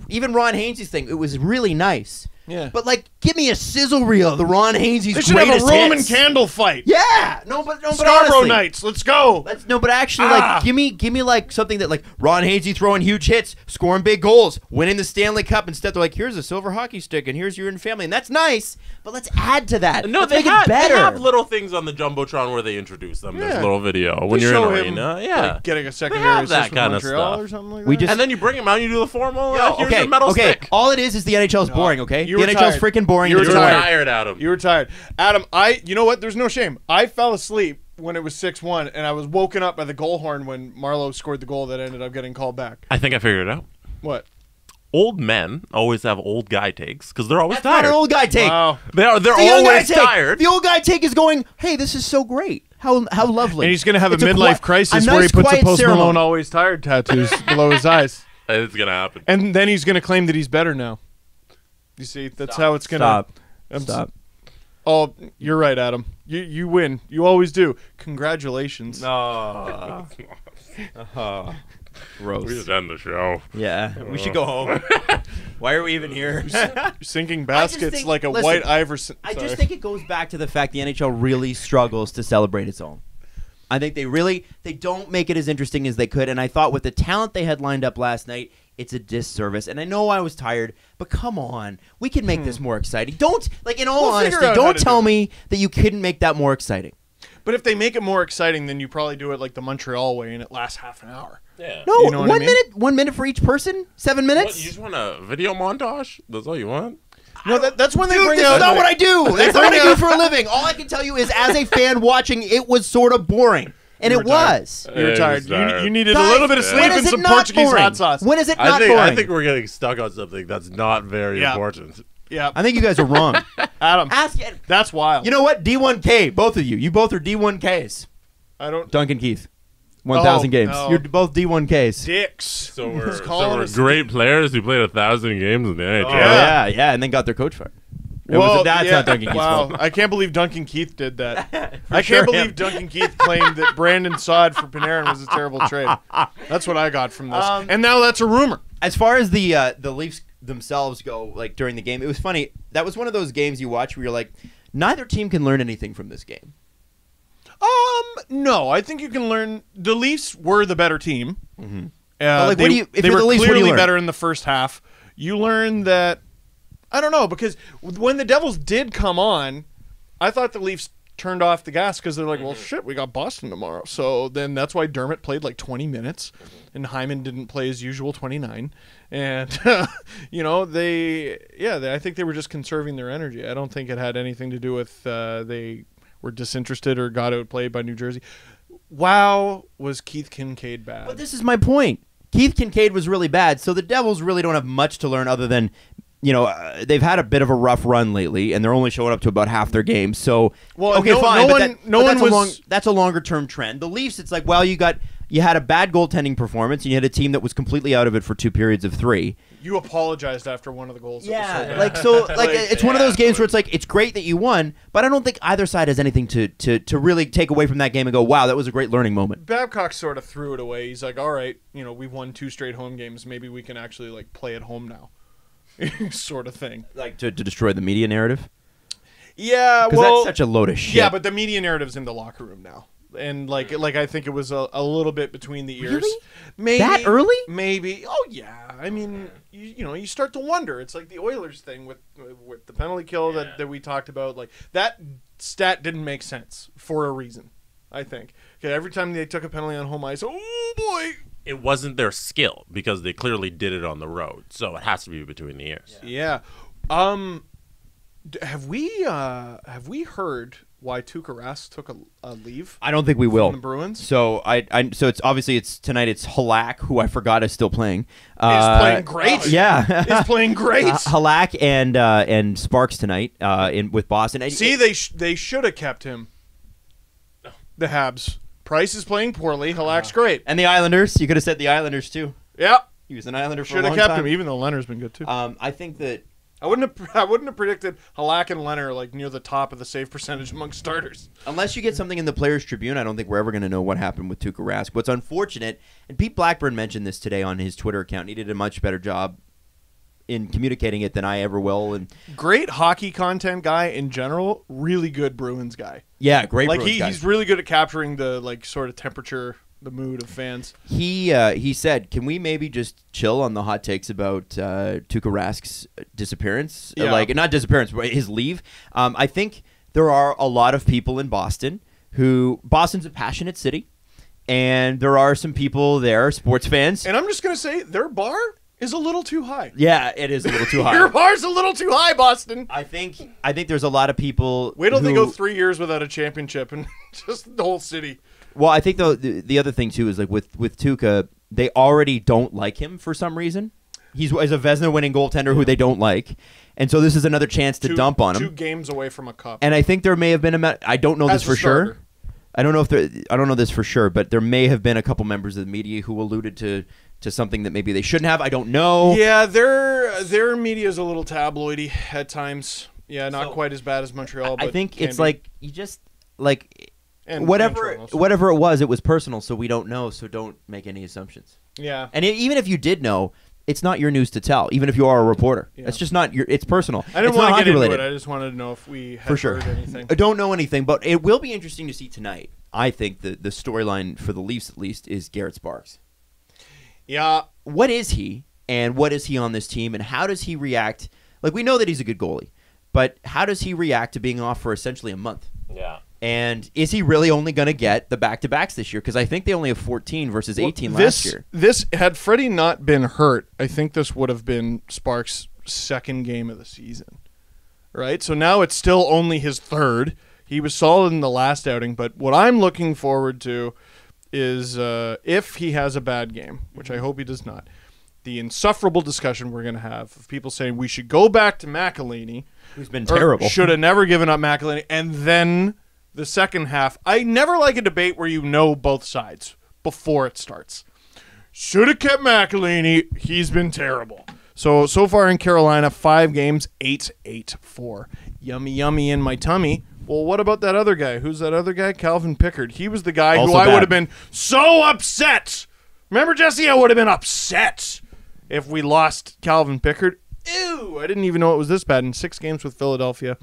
even Ron Hainsey's thing. It was really nice. Yeah. But like, give me a sizzle reel of the Ron Hainsey's They should have greatest a Roman hits. candle fight. Yeah. But Scarborough honestly, Knights. Let's go. But actually, like, give me like something that like Ron Hainsey throwing huge hits, scoring big goals, winning the Stanley Cup. Instead, they're like, here's a silver hockey stick, and here's your in family, and that's nice. But let's add to that. No, let's they make have, it better. they have little things on the Jumbotron where they introduce them. There's Yeah. a little video when They you're in show arena. him, Yeah. like, getting a They secondary have assist that with kind of Montreal stuff. or something like We that. just- And then you bring them out and you do the formal. No, Here's okay, your metal okay. stick. All it is the NHL's boring. Okay, You the were NHL's tired. freaking boring. You were It's You were tired. tired, Adam. You were tired. Adam, you know what? There's no shame. I fell asleep when it was 6-1, and I was woken up by the goal horn when Marleau scored the goal that ended up getting called back. I think I figured it out. What? Old men always have old guy takes because they're always That's not tired. an old guy take. Wow. They're The young guy always take. tired. The old guy take is going, hey, this is so great. How lovely. And he's going to have It's a midlife crisis where he nice, puts a quiet Post ceremony. Malone always tired tattoos below his eyes. It's gonna happen. And then he's going to claim that he's better now. You see, that's how it's going to... Stop. Oh, you're right, Adam. You win. You always do. Congratulations. Gross. We just end the show. Yeah, we should go home. Why are we even here? Sinking I just baskets think- like a listen, white Iverson. I Sorry. just think it goes back to the fact the NHL really struggles to celebrate its own. I think they don't make it as interesting as they could, and I thought with the talent they had lined up last night, it's a disservice. And I know I was tired, but come on, we can make this more exciting. Don't, like, in all We'll figure honesty, out how don't to tell do it. me that you couldn't make that more exciting. But if they make it more exciting, then you probably do it like the Montreal way, and it lasts half an hour. Yeah. No, You know what I mean? 1 minute for each person, 7 minutes. What, you just want a video montage? That's all you want? No, that's when they Dude, bring this out. is not what I do. That's not what I bring do out- for a living. All I can tell you is, as a fan watching, it was sort of boring, and You it were tired. was. You were Yeah, tired. he was tired. You needed Guys, a little bit of sleep when and is it some not Portuguese boring? hot sauce. When is it not boring? I think we're getting stuck on something that's not very Yeah. important. Yeah, I think you guys are wrong. Adam, Ask, that's wild. you know what? D1K, both of you. You both are D1Ks. I don't. Duncan Keith, 1,000 games. no. You're both D1Ks. Dicks. So we're, He's calling us great players who played 1,000 games in the NHL. Yeah, and then got their coach fired. That's not Duncan Keith's wow. fault. I can't believe Duncan Keith did that. I sure can't believe him. Duncan Keith claimed that Brandon Saad for Panarin was a terrible trade. That's what I got from this. And now that's a rumor. As far as the Leafs themselves go, like during the game, it was funny. That was one of those games you watch where you're like, neither team can learn anything from this game. No, I think you can learn. The Leafs were the better team. Mm-hmm. Like, they if they you're were the Leafs, what do you clearly learn? better in the first half. You learn that, I don't know, because when the Devils did come on, I thought the Leafs turned off the gas because they're like, well, shit, we got Boston tomorrow. So then that's why Dermott played like 20 minutes and Hyman didn't play his usual 29. And, I think they were just conserving their energy. I don't think it had anything to do with they were disinterested or got outplayed by New Jersey. Wow, was Keith Kincaid bad? But this is my point. Keith Kincaid was really bad, so the Devils really don't have much to learn other than, they've had a bit of a rough run lately, and they're only showing up to about half their games. So, Well, okay, no- fine. no one was- That's a longer term trend. The Leafs, it's like, well, you had a bad goaltending performance, and you had a team that was completely out of it for 2 periods of 3. You apologized after one of the goals. Yeah, it's one of those games where it's like, it's great that you won, but I don't think either side has anything to really take away from that game and go, wow, that was a great learning moment. Babcock sort of threw it away. He's like, all right, we've won 2 straight home games. Maybe we can actually play at home now. Sort of thing. Like to destroy the media narrative? Yeah, Because that's such a load of shit. Yeah, but the media narrative's in the locker room now. And like I think it was a little bit between the ears. Really? Maybe That early? Maybe. Oh yeah. I mean, you start to wonder. It's like the Oilers thing with the penalty kill that we talked about. Like that stat didn't make sense for a reason. I think. Okay, every time they took a penalty on home ice, oh boy. It wasn't their skill because they clearly did it on the road, so it has to be between the ears. Yeah. Have we heard why Tuukka Rask took a leave? I don't think we will. From the Bruins? So so it's tonight. It's Halak, who I forgot is still playing. Is playing great. Yeah, Is playing great. Halak and Sparks tonight with Boston. And See, they should have kept him. The Habs. Price is playing poorly. Halak's great. and the Islanders. You could have said the Islanders too. Yeah. He was an Islander for Should a have long kept time. him, even though Leonard's been good too. I think that I wouldn't have predicted Halak and Leonard near the top of the save percentage among starters. unless you get something in the Players Tribune, I don't think we're ever going to know what happened with Tuukka Rask. What's unfortunate, and Pete Blackburn mentioned this today on his Twitter account. He did a much better job in communicating it than I ever will. And Great hockey content guy in general. Really good Bruins guy. yeah, great. Bruins guy. He's really good at capturing the sort of temperature, the mood of fans. He said, "Can we maybe just chill on the hot takes about Tuukka Rask's disappearance? Yeah. Not disappearance, but his leave." I think there are a lot of people in Boston Boston's a passionate city, and there are some people there, sports fans. And I'm just gonna say their bar is a little too high. Yeah, it is a little too high. Your bar's a little too high, Boston. I think there's a lot of people. Wait till they who- go 3 years without a championship and just the whole city. Well, I think the other thing too is with Tuukka, they already don't like him for some reason. He's a Vezina winning goaltender who they don't like, and so this is another chance to dump on him. 2 games away from a cup. And I think there may have been I don't know As this a for sure. starter. I don't know this for sure, but there may have been a couple members of the media who alluded to something that maybe they shouldn't have. I don't know. Yeah, their media is a little tabloidy at times. Yeah, not quite as bad as Montreal. But I think can it's be. like you just like And whatever Toronto. it was personal, so we don't know, so don't make any assumptions. Yeah. And even if you did know, it's not your news to tell. Even if you are a reporter, Yeah. it's just not your. It's personal. I didn't It's want not to get hockey into related. it. I just wanted to know if we had For sure. heard anything. I don't know anything, but it will be interesting to see tonight. I think the storyline for the Leafs, at least, is Garrett Sparks. Yeah. What is he, and what is he on this team, and how does he react? Like, we know that he's a good goalie, but how does he react to being off for essentially a month? Yeah. And is he really only going to get the back-to-backs this year? Because I think they only have 14 versus 18 last year. This had Freddie not been hurt, I think this would have been Sparks' second game of the season. Right? So now it's still only his third. He was solid in the last outing, but what I'm looking forward to is if he has a bad game, which I hope he does not, the insufferable discussion we're going to have of people saying we should go back to McElhinney. Who's been terrible. Should have never given up McElhinney. And then the second half, I never like a debate where you know both sides before it starts. Should have kept McElhinney. He's been terrible. So far in Carolina, 5 games, 8-4. Yummy, yummy in my tummy. Well, what about that other guy? Who's that other guy? Calvin Pickard. He was the guy Also who I bad. would have been so upset. Remember, Jesse? I would have been upset if we lost Calvin Pickard. Ew, I didn't even know it was this bad. In 6 games with Philadelphia,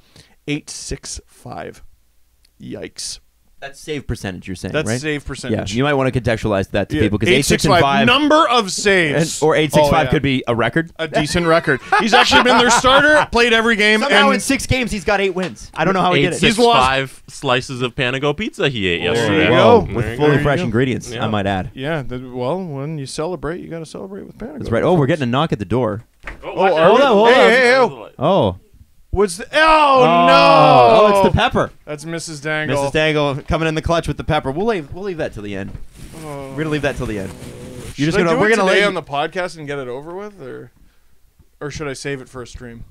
8-6-5. Yikes. That's save percentage, you're saying, That's right? save percentage. Yeah, you might want to contextualize that to people because 8-6-5 8-6-5 number of saves. or 8-6-5 Oh, yeah. could be a record. A decent record. He's actually been their starter, played every game. Somehow and in 6 games he's got 8 wins. I don't know how he did it. He's lost- 5 slices of Panago pizza he ate There yesterday. you go. There with you fully go. fresh ingredients, Yeah. I might add. Yeah, well, when you celebrate, you got to celebrate with Panago. That's right. Oh, we're getting a knock at the door. Oh, are we? hold on. Hey, oh. Oh. What's the... Oh, no. Oh, it's the pepper. That's Mrs. Dangle. Mrs. Dangle coming in the clutch with the pepper. We'll leave that till the end. Oh. We're gonna leave that till the end. You're Should just gonna I do we're it gonna today let on you, the podcast and get it over with, or should I save it for a stream?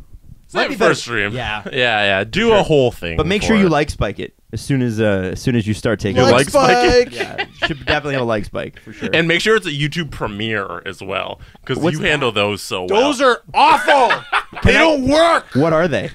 Might Save be it for a better. stream. Yeah. Yeah. Do a whole thing. but make for sure you it. like spike it as soon as you start taking You it. like spike it? Yeah, should definitely have a like spike for sure. And make sure it's a YouTube premiere as well, because What's you handle those so well. Those are awful. They don't work. what are they?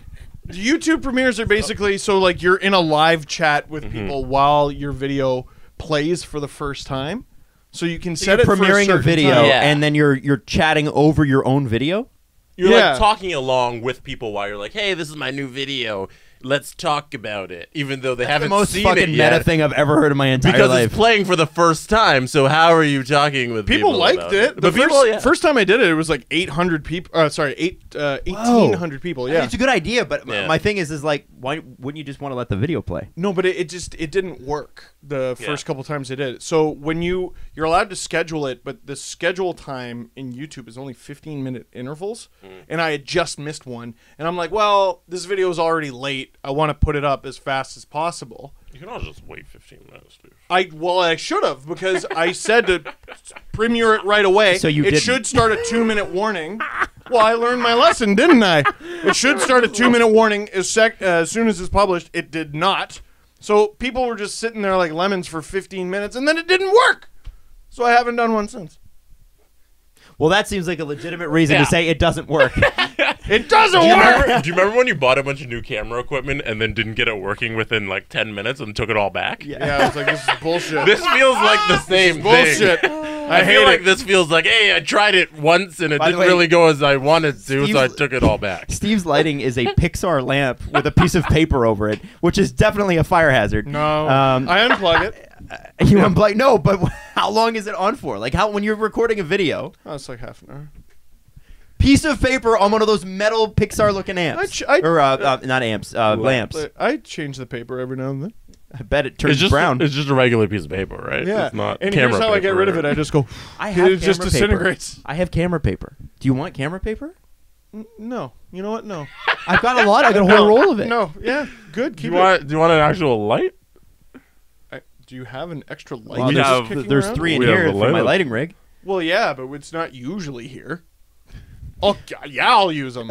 YouTube premieres are basically so like you're in a live chat with people while your video plays for the first time. So you can set You're it for premiering a certain video time. Yeah. and then you're chatting over your own video. You're Yeah. like talking along with people while you're like, "Hey, this is my new video. Let's talk about it," even though they The haven't most seen fucking it meta yet. thing I've ever heard in my entire Because life. it's playing for the first time, so how are you talking with people? People liked about it. The But people, first time I did it, it was like 800 people. 1,800 people. Yeah. It's a good idea, but Yeah. my thing is like, why wouldn't you just want to let the video play? No, but it didn't work the first couple times I did it. So when you're allowed to schedule it, but the schedule time in YouTube is only 15-minute intervals, and I had just missed one, and I'm like, well, this video is already late. I want to put it up as fast as possible. You can all just wait 15 minutes, dude. I should have because I said to premiere it right away. So you it didn't. should start a 2-minute warning. Well, I learned my lesson, didn't I? It should start a 2-minute warning as soon as it's published. It did not. So people were just sitting there like lemons for 15 minutes, and then it didn't work. So I haven't done one since. Well, that seems like a legitimate reason Yeah. to say it doesn't work. It doesn't Do work. you remember when you bought a bunch of new camera equipment and then didn't get it working within like 10 minutes and took it all back? Yeah, I was like, this is bullshit. This feels like the same bullshit. thing. I I hate feel like it. this feels like, hey, I tried it once and it By the didn't way, really go as I wanted to, so I Steve's- took it all back. Steve's lighting is a Pixar lamp with a piece of paper over it, which is definitely a fire hazard. No, I I unplug it. you unplug. No, but how long is it on for? Like how when you're recording a video, Oh, it's like half an hour. piece of paper on one of those metal Pixar looking amps, or not amps, lamps. I change the paper every now and then. I bet it turns brown. It's just a regular piece of paper, right? Yeah, It's not and camera here's how I get paper. rid of it. I just go. I have It just camera disintegrates. paper. I have camera paper. Do you want camera paper? No, you know what? No. I've got a lot. I got a whole roll of it. No, yeah, good. Do Keep you it. want an actual light? Do you have an extra light? Well, We just have- kicking there's around? 3 in We have here a for my lamp. lighting rig. Well, yeah, but it's not usually here. Oh, yeah, I'll use them.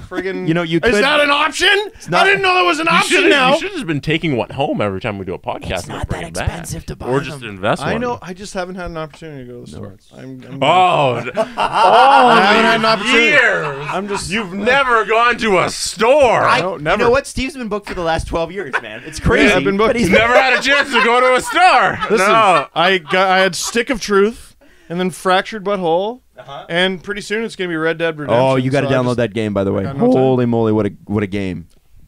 Friggin'. You know, you Is could- that an option? not- I didn't know that was an You option should now. have just been taking one home every time we do a podcast and then bring it back. to buy Or just invest one. I know. I just haven't had an opportunity to go to the store. I'm Oh, I haven't had an opportunity. years. I'm just. You've never gone to a store. No, You never. know what? Steve's been booked for the last 12 years, man. It's crazy. I've been booked. But he's Never had a chance to go to a store. Listen, No. I had Stick of Truth, and then Fractured Butthole, and pretty soon it's gonna be Red Dead Redemption. Oh, you got to so I download just- that game, by the way. got no time. Holy moly, what a game!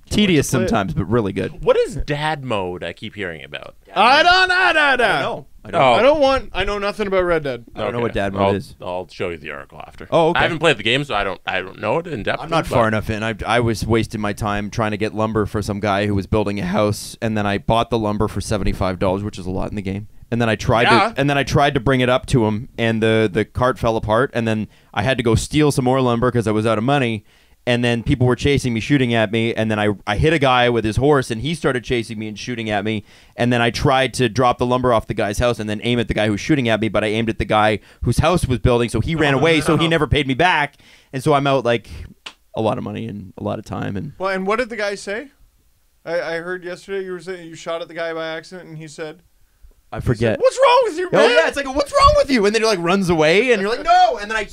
Tedious play it. sometimes, but really good. What is dad mode I keep hearing about? I don't know. I don't Oh. I know nothing about Red Dead. I don't know what dad mode is. I'll show you the article after. Oh, okay. I haven't played the game, so I don't know it in depth. I'm not far enough in. I was wasting my time trying to get lumber for some guy who was building a house, and then I bought the lumber for $75, which is a lot in the game. And then I tried to bring it up to him, and the cart fell apart. And then I had to go steal some more lumber because I was out of money. And then people were chasing me, shooting at me. And then I hit a guy with his horse, and he started chasing me and shooting at me. And then I tried to drop the lumber off the guy's house and then aim at the guy who was shooting at me. But I aimed at the guy whose house was building, so he ran away. So he never paid me back. And so I'm out like a lot of money and a lot of time. And Well, and what did the guy say? I heard yesterday you were saying you shot at the guy by accident, and he said, I forget. What's wrong with you, man? Oh yeah, it's like, what's wrong with you? And then it like runs away, and you're like, no. And then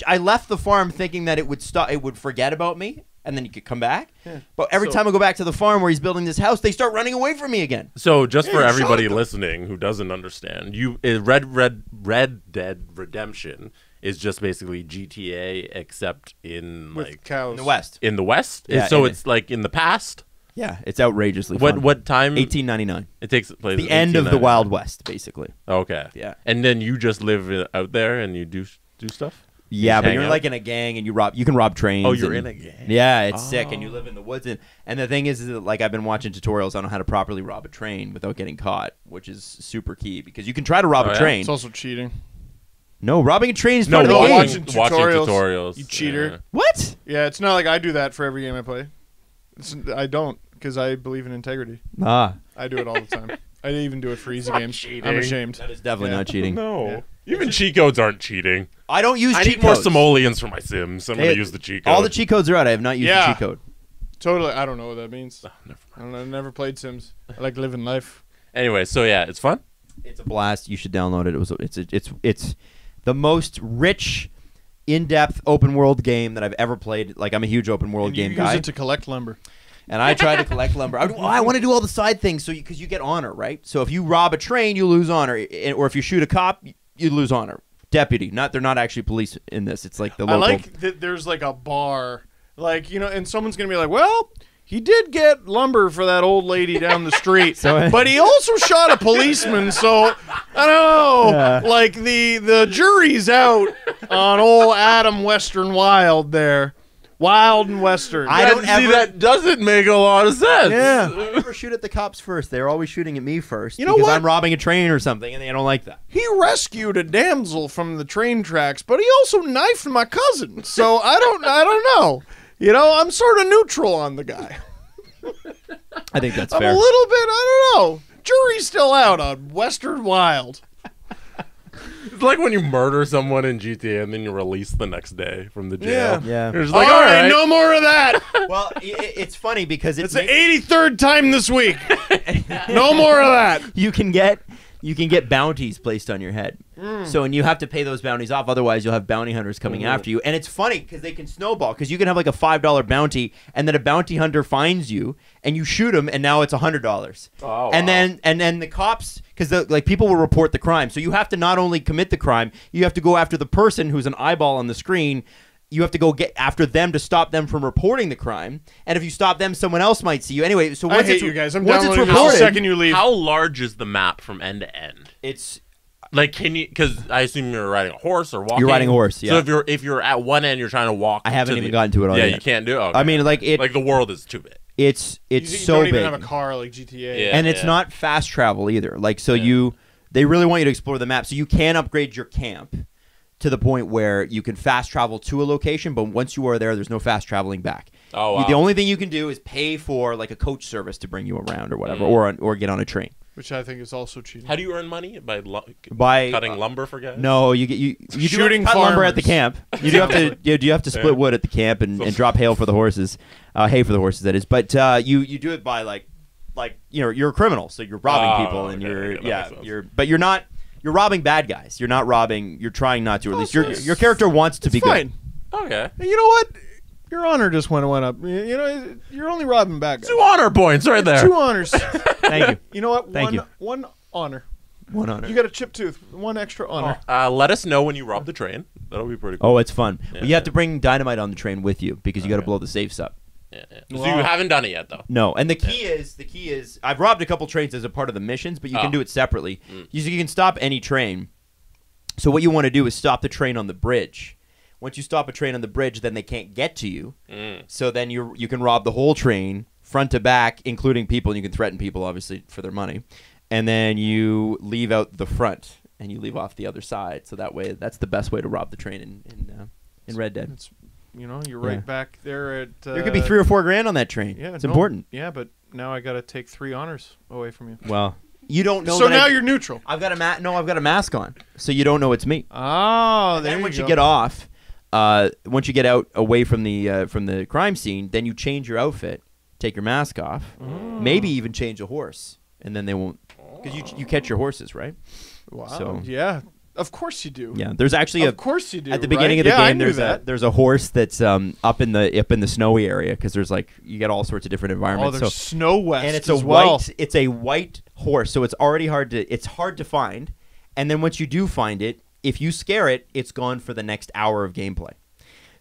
I left the farm thinking that it would stop, it would forget about me, and then you could come back. Yeah. But every time I go back to the farm where he's building this house, they start running away from me again. So just for everybody listening who doesn't understand, Red Dead Redemption is just basically GTA except in With like cows. In the West. In the West. Yeah, so it's like in the past. Yeah, it's outrageously fun. What time? 1899. It takes place. The end of the Wild West, basically. Okay. Yeah. And then you just live out there and you do stuff. Yeah, but you're out? like in a gang and you can rob trains. Oh, you're in a gang. Yeah, it's sick, and you live in the woods. And the thing is that like I've been watching tutorials on how to properly rob a train without getting caught, which is super key because you can try to rob a train. It's also cheating. No, robbing a train is No, part of the game. watching watching tutorials. You cheater. Yeah. What? Yeah, it's not like I do that for every game I play. I don't, because I believe in integrity. Ah, I do it all the time. I even do it for easy games. cheating. I'm ashamed. that is definitely Yeah. not cheating. No. Yeah. Even cheat codes aren't cheating. I don't use I cheat need more codes. simoleons for my Sims. I'm going to use the cheat code. All the cheat codes are out. I have not used the cheat code. Totally. I don't know what that means. Oh, never I mind. don't know. I've never played Sims. I like living life. Anyway, so yeah, it's fun. It's a blast. You should download it. It's the most rich, in-depth open world game that I've ever played. Like I'm a huge open world And game you guy. use it to collect lumber. And I try to collect lumber. I want to do all the side things because you get honor, right? So if you rob a train, you lose honor, or if you shoot a cop, you lose honor. Deputy, they're not actually police in this. It's like the local. I like that there's like a bar, like, you know, and someone's gonna be like, well, he did get lumber for that old lady down the street, but he also shot a policeman. So I don't know. Yeah. Like the jury's out on old Adam Western Wild there. Wild and Western. I don't ever. That doesn't make a lot of sense. Yeah. I never shoot at the cops first. They're always shooting at me first. You know because what? I'm robbing a train or something, and they don't like that. He rescued a damsel from the train tracks, but he also knifed my cousin. So I don't know. You know, I'm sort of neutral on the guy. I think that's I'm fair. a little bit, I don't know. Jury's still out on Western Wild. It's like when you murder someone in GTA and then you release the next day from the jail. Yeah. You're just All like, right, no more of that. Well, it's funny because It's the 83rd time this week. No more of that. you can get bounties placed on your head. So, and you have to pay those bounties off. Otherwise, you'll have bounty hunters coming after you. And it's funny because they can snowball because you can have like a $5 bounty and then a bounty hunter finds you and you shoot him and now it's $100. Oh, and wow. then the cops, because like people will report the crime. So you have to not only commit the crime, you have to go after the person who's an eyeball on the screen. You have to go get after them to stop them from reporting the crime. And if you stop them, someone else might see you. Anyway, so once I hate it's, you guys. I'm once it's downloading this the reported, second you leave. How large is the map from end to end? it's Like, can you? Because I assume you're riding a horse or walking. You're riding a horse, yeah. So if you're at one end, you're trying to walk. I haven't to even the, gotten to it all Yeah, yet. you can't do it. Okay. I mean, like it. Like the world is too big. It's you so don't big, even have a car like GTA. Yeah. and it's not fast travel either. Like so, they really want you to explore the map, so you can upgrade your camp to the point where you can fast travel to a location. But once you are there, there's no fast traveling back. Oh, wow. The only thing you can do is pay for like a coach service to bring you around or whatever, or get on a train. Which I think is also cheating. How do you earn money by By cutting lumber for guys? No, you do Shooting have to cut lumber at farmers. the camp. You do have to you have to split wood at the camp and drop hay for the horses. Hay for the horses, that is. But you do it by like you're a criminal, so you're robbing people and you're not. You're robbing bad guys. You're not robbing. You're trying not to. Or at least your character wants to be fine. good. Okay. You know what? Your honor just went up. You know, you're only robbing bad guys. 2 honor points right there. 2 honors. Thank you. You know what? Thank you. One honor. One honor. You got a chip tooth. 1 extra honor. Let us know when you rob the train. That'll be pretty cool. Oh, it's fun. But you have to bring dynamite on the train with you because you got to blow the safes up. Yeah. So you haven't done it yet, though. No, and the key is I've robbed a couple trains as a part of the missions, but you can do it separately. You can stop any train. So what you want to do is stop the train on the bridge. Once you stop a train on the bridge, then they can't get to you. So then you can rob the whole train, front to back, including people, and you can threaten people, obviously, for their money. And then you leave out the front, and you leave off the other side. So that way, that's the best way to rob the train in Red Dead. It's, you're right back there at... there could be $3 or $4 grand on that train. Yeah, it's important. Yeah, but now I got to take 3 honors away from you. Well, you don't know. So that now you're neutral. I've got a mask on, so you don't know it's me. Oh, And there then you once go. you get off, once you get out away from the crime scene, then you change your outfit, take your mask off, maybe even change a horse, and then they won't because you catch your horses, right? Wow. So- Yeah. Of course you do. Yeah, there's actually Of course you do. at the beginning right? of the Yeah, I game. knew that. There's a horse that's up in the snowy area because there's like you get all sorts of different Oh, environments. there's So Snow West and it's as a well. white it's a white horse, so it's already hard to find. And then once you do find it, if you scare it, it's gone for the next hour of gameplay.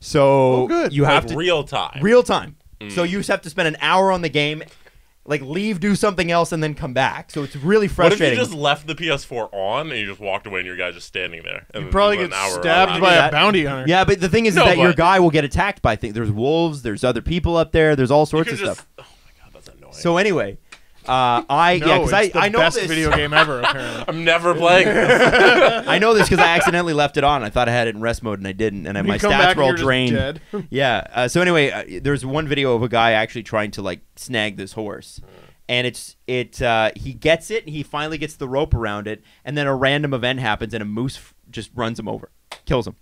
So good. you have Like to real time. real time. So you just have to spend an hour on the game, like leave, do something else, and then come back. So it's really What if frustrating. you just left the PS4 on and you just walked away and your guy's just standing there? And then Probably went get an hour stabbed around? by that. a bounty hunter. Yeah, but the thing is No, that your but- guy will get attacked by things. There's wolves, there's other people up there, there's all You sorts could of just, stuff. oh my god, that's annoying. So anyway, No, because it's the I know best this. video game ever, apparently. I'm never playing this. I know this because I accidentally left it on. I thought I had it in rest mode and I didn't, and my You come stats back were and all you're just drained. dead. Yeah. So anyway, there's one video of a guy actually trying to like snag this horse, and he gets it, and he finally gets the rope around it, and then a random event happens, and a moose just runs him over, kills him.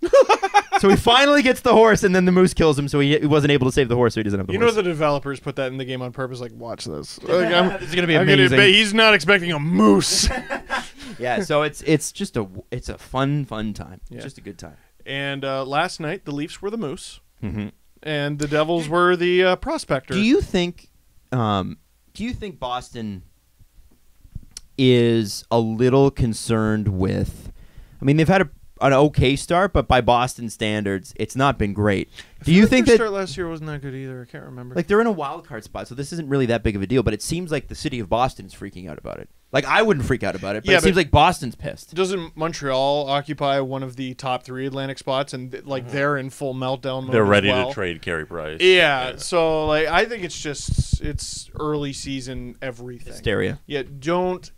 So he finally gets the horse, and then the moose kills him. So he wasn't able to save the horse, so he doesn't have the You horse. know the developers put that in the game on purpose. Like, watch this. Like, This is gonna be I'm amazing. bet he's not expecting a moose. Yeah. So it's just it's a fun time. Yeah. It's just a good time. And last night, the Leafs were the moose, Mm-hmm. and the Devils were the prospector. Do you think Boston is a little concerned with? I mean, they've had an okay start, but by Boston standards, it's not been great. Do you think their that start last year wasn't that good either? I can't remember. like they're in a wild card spot, so this isn't really that big of a deal? But it seems like the city of Boston is freaking out about it. Like I wouldn't freak out about it, but Yeah, it seems but- like Boston's pissed. Doesn't Montreal occupy one of the top 3 Atlantic spots, and like they're in full meltdown mode? They're as ready well? to trade Carey Price. Yeah, so like I think it's early season everything. Hysteria. Yeah,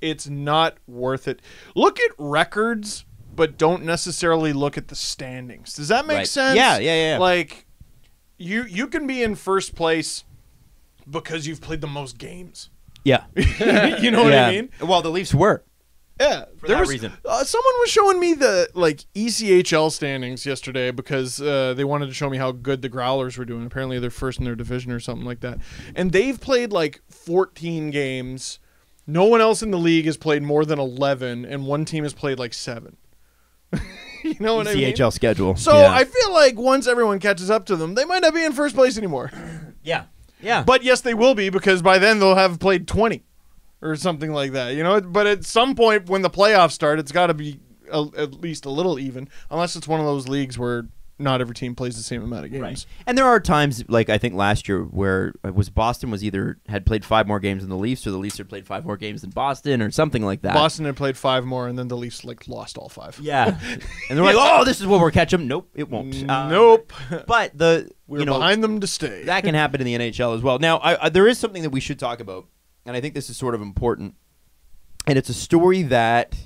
it's not worth it. Look at records, but don't necessarily look at the standings. Does that make Right. sense? Yeah. Like you can be in first place because you've played the most games. Yeah. You know what I mean? Well, the Leafs were. Yeah, For that reason. Someone was showing me the like ECHL standings yesterday because they wanted to show me how good the Growlers were doing. Apparently, they're first in their division or something like that. And they've played like 14 games. No one else in the league has played more than 11, and one team has played like 7. You know what I mean? CHL schedule. So yeah. I feel like once everyone catches up to them, they might not be in first place anymore. yeah. But yes, they will be because by then they'll have played 20 or something like that. You know, but at some point when the playoffs start, it's got to be at least a little even, unless it's one of those leagues where not every team plays the same amount of games. Right. And there are times, like I think last year, where Boston was either had played 5 more games than the Leafs, or the Leafs had played 5 more games than Boston, or something like that. Boston had played 5 more, and then the Leafs like lost all 5. Yeah. And they're like, "Oh, this is what we're catching." Nope, it won't. Nope. But We're behind them to stay. that can happen in the NHL as well. Now, there is something that we should talk about, and I think this is sort of important, and it's a story that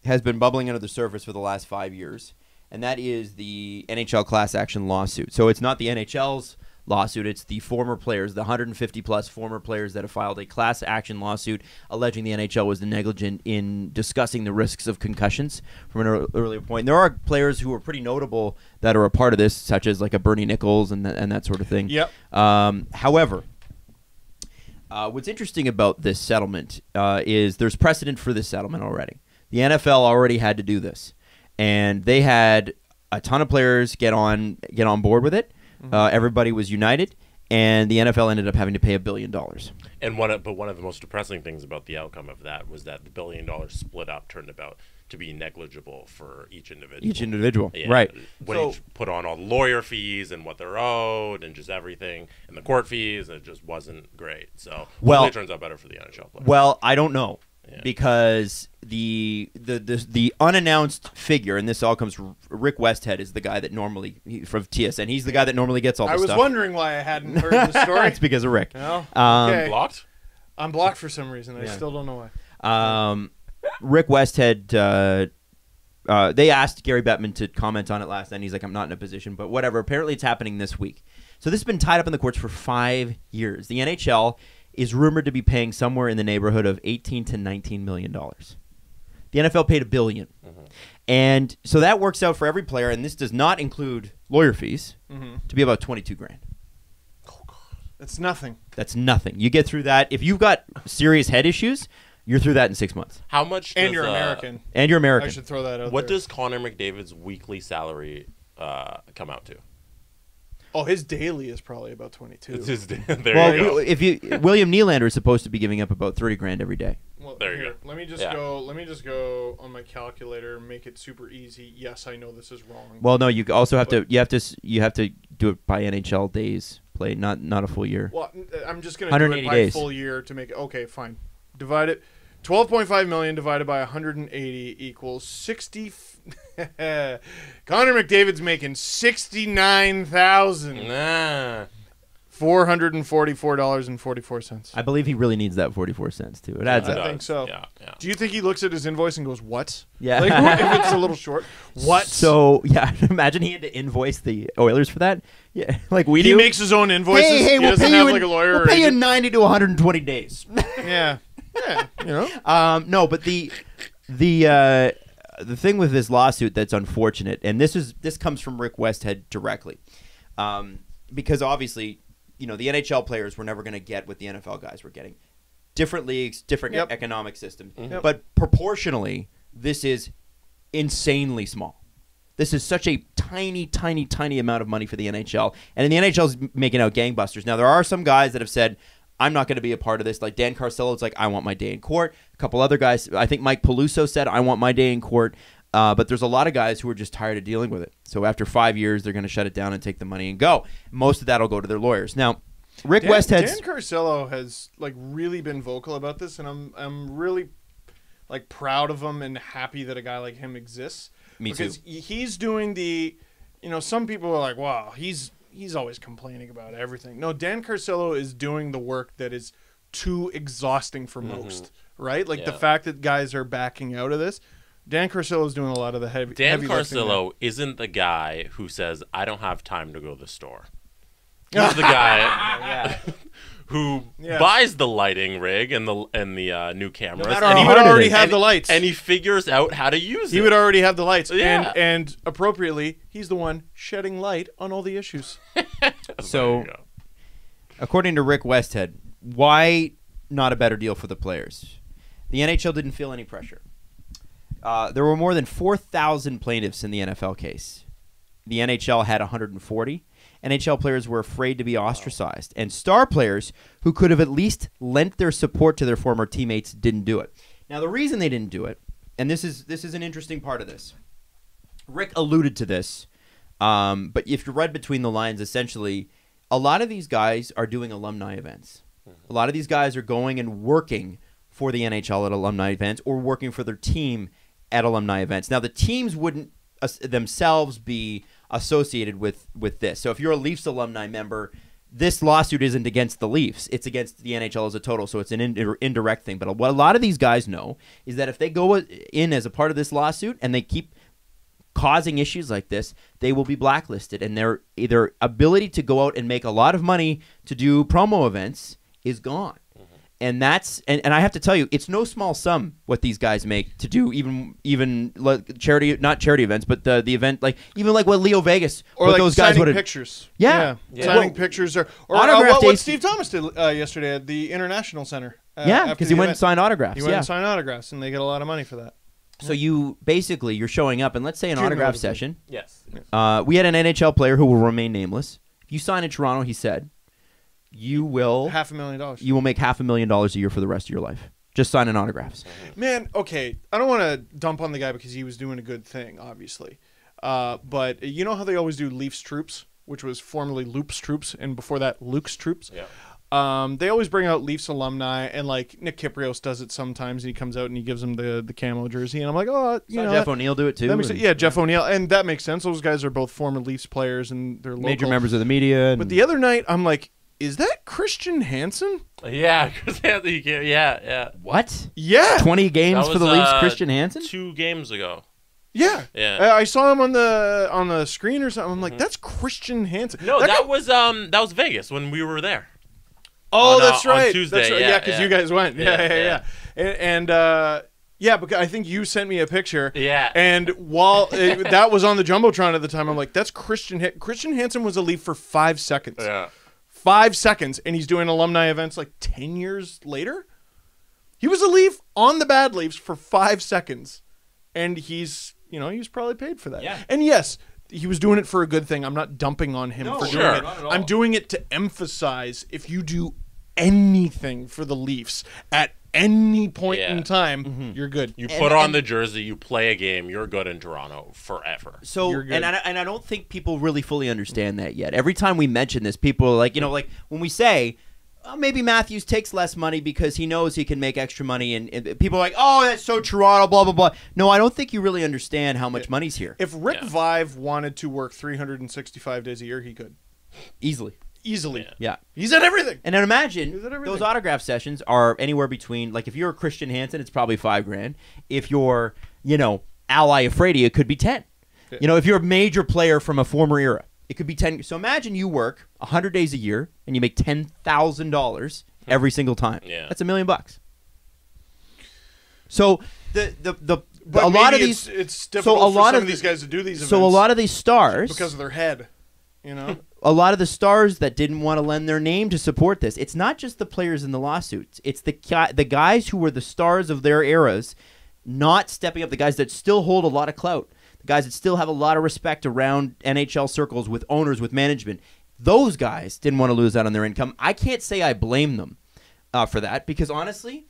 has been bubbling under the surface for the last 5 years. And that is the Nhl Class-Action Lawsuit. So it's not the NHL's lawsuit. It's the former players, the 150-plus former players that have filed a class-action lawsuit alleging the NHL was negligent in discussing the risks of concussions from an earlier point. And there are players who are pretty notable that are a part of this, such as like a Bernie Nichols and that sort of thing. Yep. However, what's interesting about this settlement is there's precedent for this settlement already. The NFL already had to do this. And they had a ton of players get on board with it. Everybody was united, and the NFL ended up having to pay $1 billion. And one of the most depressing things about the outcome of that was that the $1 billion split up turned about to be negligible for each individual. Yeah, Right? When each put on all the lawyer fees and what they're owed and just everything and the court fees, it just wasn't great. So hopefully it turns out better for the THL players. Well, I don't know. Yeah. Because the unannounced figure, and this all comes from Rick Westhead, is the guy that normally from TSN. He's the guy that normally gets all the I was stuff. wondering why I hadn't heard the story. It's because of Rick. Well, okay. Blocked? I'm blocked for some reason. I Yeah. still don't know why. Rick Westhead, they asked Gary Bettman to comment on it last night, and he's like, I'm not in a position, but whatever. Apparently it's happening this week. So this has been tied up in the courts for 5 years. The NHL is rumored to be paying somewhere in the neighborhood of $18 to $19 million. The NFL paid $1 billion. And so that works out for every player, and this does not include lawyer fees, to be about $22,000. It's nothing. That's nothing. You get through that. If you've got serious head issues, You're through that in 6 months. How much? And does, you're American. And you're American. I should throw that out What there. does Connor McDavid's weekly salary come out to? Oh, his daily is probably about 22. It's just, there Well, you go. if you William Nylander is supposed to be giving up about $30,000 every day. Well, There you here, go. Let me just Yeah. go. Let me just go on my calculator and make it super easy. Yes, I know this is wrong. Well, no, you also have to. You have to do it by NHL days played, not a full year. Well, I'm just gonna do it 180 by days. full year to make it. Okay, fine. Divide it. 12.5 million divided by 180 equals 60. Connor McDavid's making $69,444.44. I believe he really needs that 44 cents too. It adds I up. think so. Yeah, yeah. Do you think he looks at his invoice and goes, "What?" Yeah. Like if it's a little short. What? So yeah, imagine he had to invoice the Oilers for that. Yeah, like we he do. makes his own invoices. Hey, he we'll doesn't pay have you. like a lawyer. We'll or pay you agent. 90 to 120 days. Yeah. Yeah. You know. No, but the thing with this lawsuit that's unfortunate, and this comes from Rick Westhead directly, because obviously, the NHL players were never going to get what the NFL guys were getting. Different leagues, different Yep. economic systems, Yep. but proportionally, this is insanely small. This is such a tiny, tiny, tiny amount of money for the NHL, and the NHL is making out gangbusters. Now, there are some guys that have said, I'm not going to be a part of this. Like Dan Carcello's like, I want my day in court. A couple other guys, I think Mike Peluso said, I want my day in court. But there's a lot of guys who are just tired of dealing with it. So after 5 years, they're going to shut it down and take the money and go. Most of that will go to their lawyers. Now, Rick Westhead's... Dan Carcello has really been vocal about this, and I'm really proud of him and happy that a guy like him exists. Me because too. he's doing the, some people are like, wow, he's always complaining about everything. No, Dan Carcello is doing the work that is too exhausting for most, right? Like the fact that guys are backing out of this. Dan Carcello is doing a lot of the heavy Dan lifting there. Carcello isn't the guy who says, I don't have time to go to the store. He's the guy who buys the lighting rig and the new cameras. matter And how he would hard it already is. have the lights. And he figures out how to use it. He would already have the lights. Yeah. And appropriately, he's the one shedding light on all the issues. So, There you go. according to Rick Westhead, why not a better deal for the players? The NHL didn't feel any pressure. There were more than 4,000 plaintiffs in the NFL case. The NHL had 140. NHL players were afraid to be ostracized, and star players who could have at least lent their support to their former teammates didn't do it. Now, the reason they didn't do it, and this is an interesting part of this. Rick alluded to this, but if you read between the lines, essentially, a lot of these guys are doing alumni events. A lot of these guys are going and working for the NHL at alumni events or working for their team at alumni events. Now, the teams wouldn't themselves be associated with this. So if you're a Leafs alumni member, this lawsuit isn't against the Leafs. It's against the NHL as a total, so it's an indirect thing. But what a lot of these guys know is that if they go in as a part of this lawsuit and they keep causing issues like this, they will be blacklisted, and their ability to go out and make a lot of money to do promo events is gone. And that's and I have to tell you, it's no small sum what these guys make to do even like charity, not charity events, but the event even like what Leo Vegas Or what like those guys signing would pictures. Yeah. Signing Well, pictures or autograph what days- Steve Thomas did yesterday at the International Center. Yeah, after because the he went event. and signed autographs. He went yeah. and signed autographs, and they get a lot of money for that. So you're showing up, and let's say an autograph session. Yes. We had an NHL player who will remain nameless. If you sign in Toronto, he said, you will $500,000. you will make $500,000 a year for the rest of your life. Just signing autographs. Man, okay, I don't want to dump on the guy because he was doing a good thing, obviously. But you know how they always do Leafs Troops, which was formerly Loops Troops, and before that, Luke's Troops? Yeah. They always bring out Leafs alumni, and like Nick Kyprios does it sometimes, and he comes out and he gives them the camo jersey, and I'm like, oh, you know, Jeff O'Neill do it too. that makes and sense. Yeah, Jeff O'Neill, and that makes sense. Those guys are both former Leafs players, and they're major local. members of the media. And But the other night, I'm like, is that Christian Hansen? Yeah. Chris Anthony, yeah. what? Yeah, 20 games That for the was, Leafs, Christian Hansen? 2 games ago. yeah. Yeah. I saw him on the screen or something. I'm like, that's Christian Hansen. No, guy- that was Vegas when we were there. Oh, on, that's on right. Tuesday, That's right. yeah, because yeah. you guys went. Yeah. And yeah, because I think you sent me a picture. Yeah. And while that was on the jumbotron at the time, I'm like, that's Christian. Christian Hansen was a Leaf for 5 seconds. Yeah. 5 seconds, and he's doing alumni events like 10 years later. He was a Leaf on the bad Leafs for 5 seconds, and he's probably paid for that. Yeah. And yes, he was doing it for a good thing. I'm not dumping on him for sure. doing it. Not at all. I'm doing it to emphasize if you do anything for the Leafs at any point in time, you're good. You put on the jersey, you play a game, you're good in Toronto forever. So, You're good. and I don't think people really fully understand that yet. Every time we mention this, people are like, like when we say, oh, maybe Matthews takes less money because he knows he can make extra money, and people are like, oh, that's so Toronto, blah, blah, blah. No, I don't think you really understand how much money's here. If Rick Vive wanted to work 365 days a year, he could. Easily. Yeah. He's at everything. And then imagine He's at everything. those autograph sessions are anywhere between, like if you're Christian Hansen, it's probably $5,000. If you're, Ally Afraidy, it could be 10. Yeah. If you're a major player from a former era, it could be 10. So imagine you work 100 days a year and you make $10,000 every single time. Yeah. That's $1 million. So a But lot of maybe these, it's difficult so a for lot some of of these guys to do these events. so a lot of these stars, because of their head, a lot of the stars that didn't want to lend their name to support this. It's not just the players in the lawsuits. It's the guys who were the stars of their eras not stepping up, the guys that still hold a lot of clout, the guys that still have a lot of respect around NHL circles with owners, with management. Those guys didn't want to lose out on their income. I can't say I blame them for that because, honestly,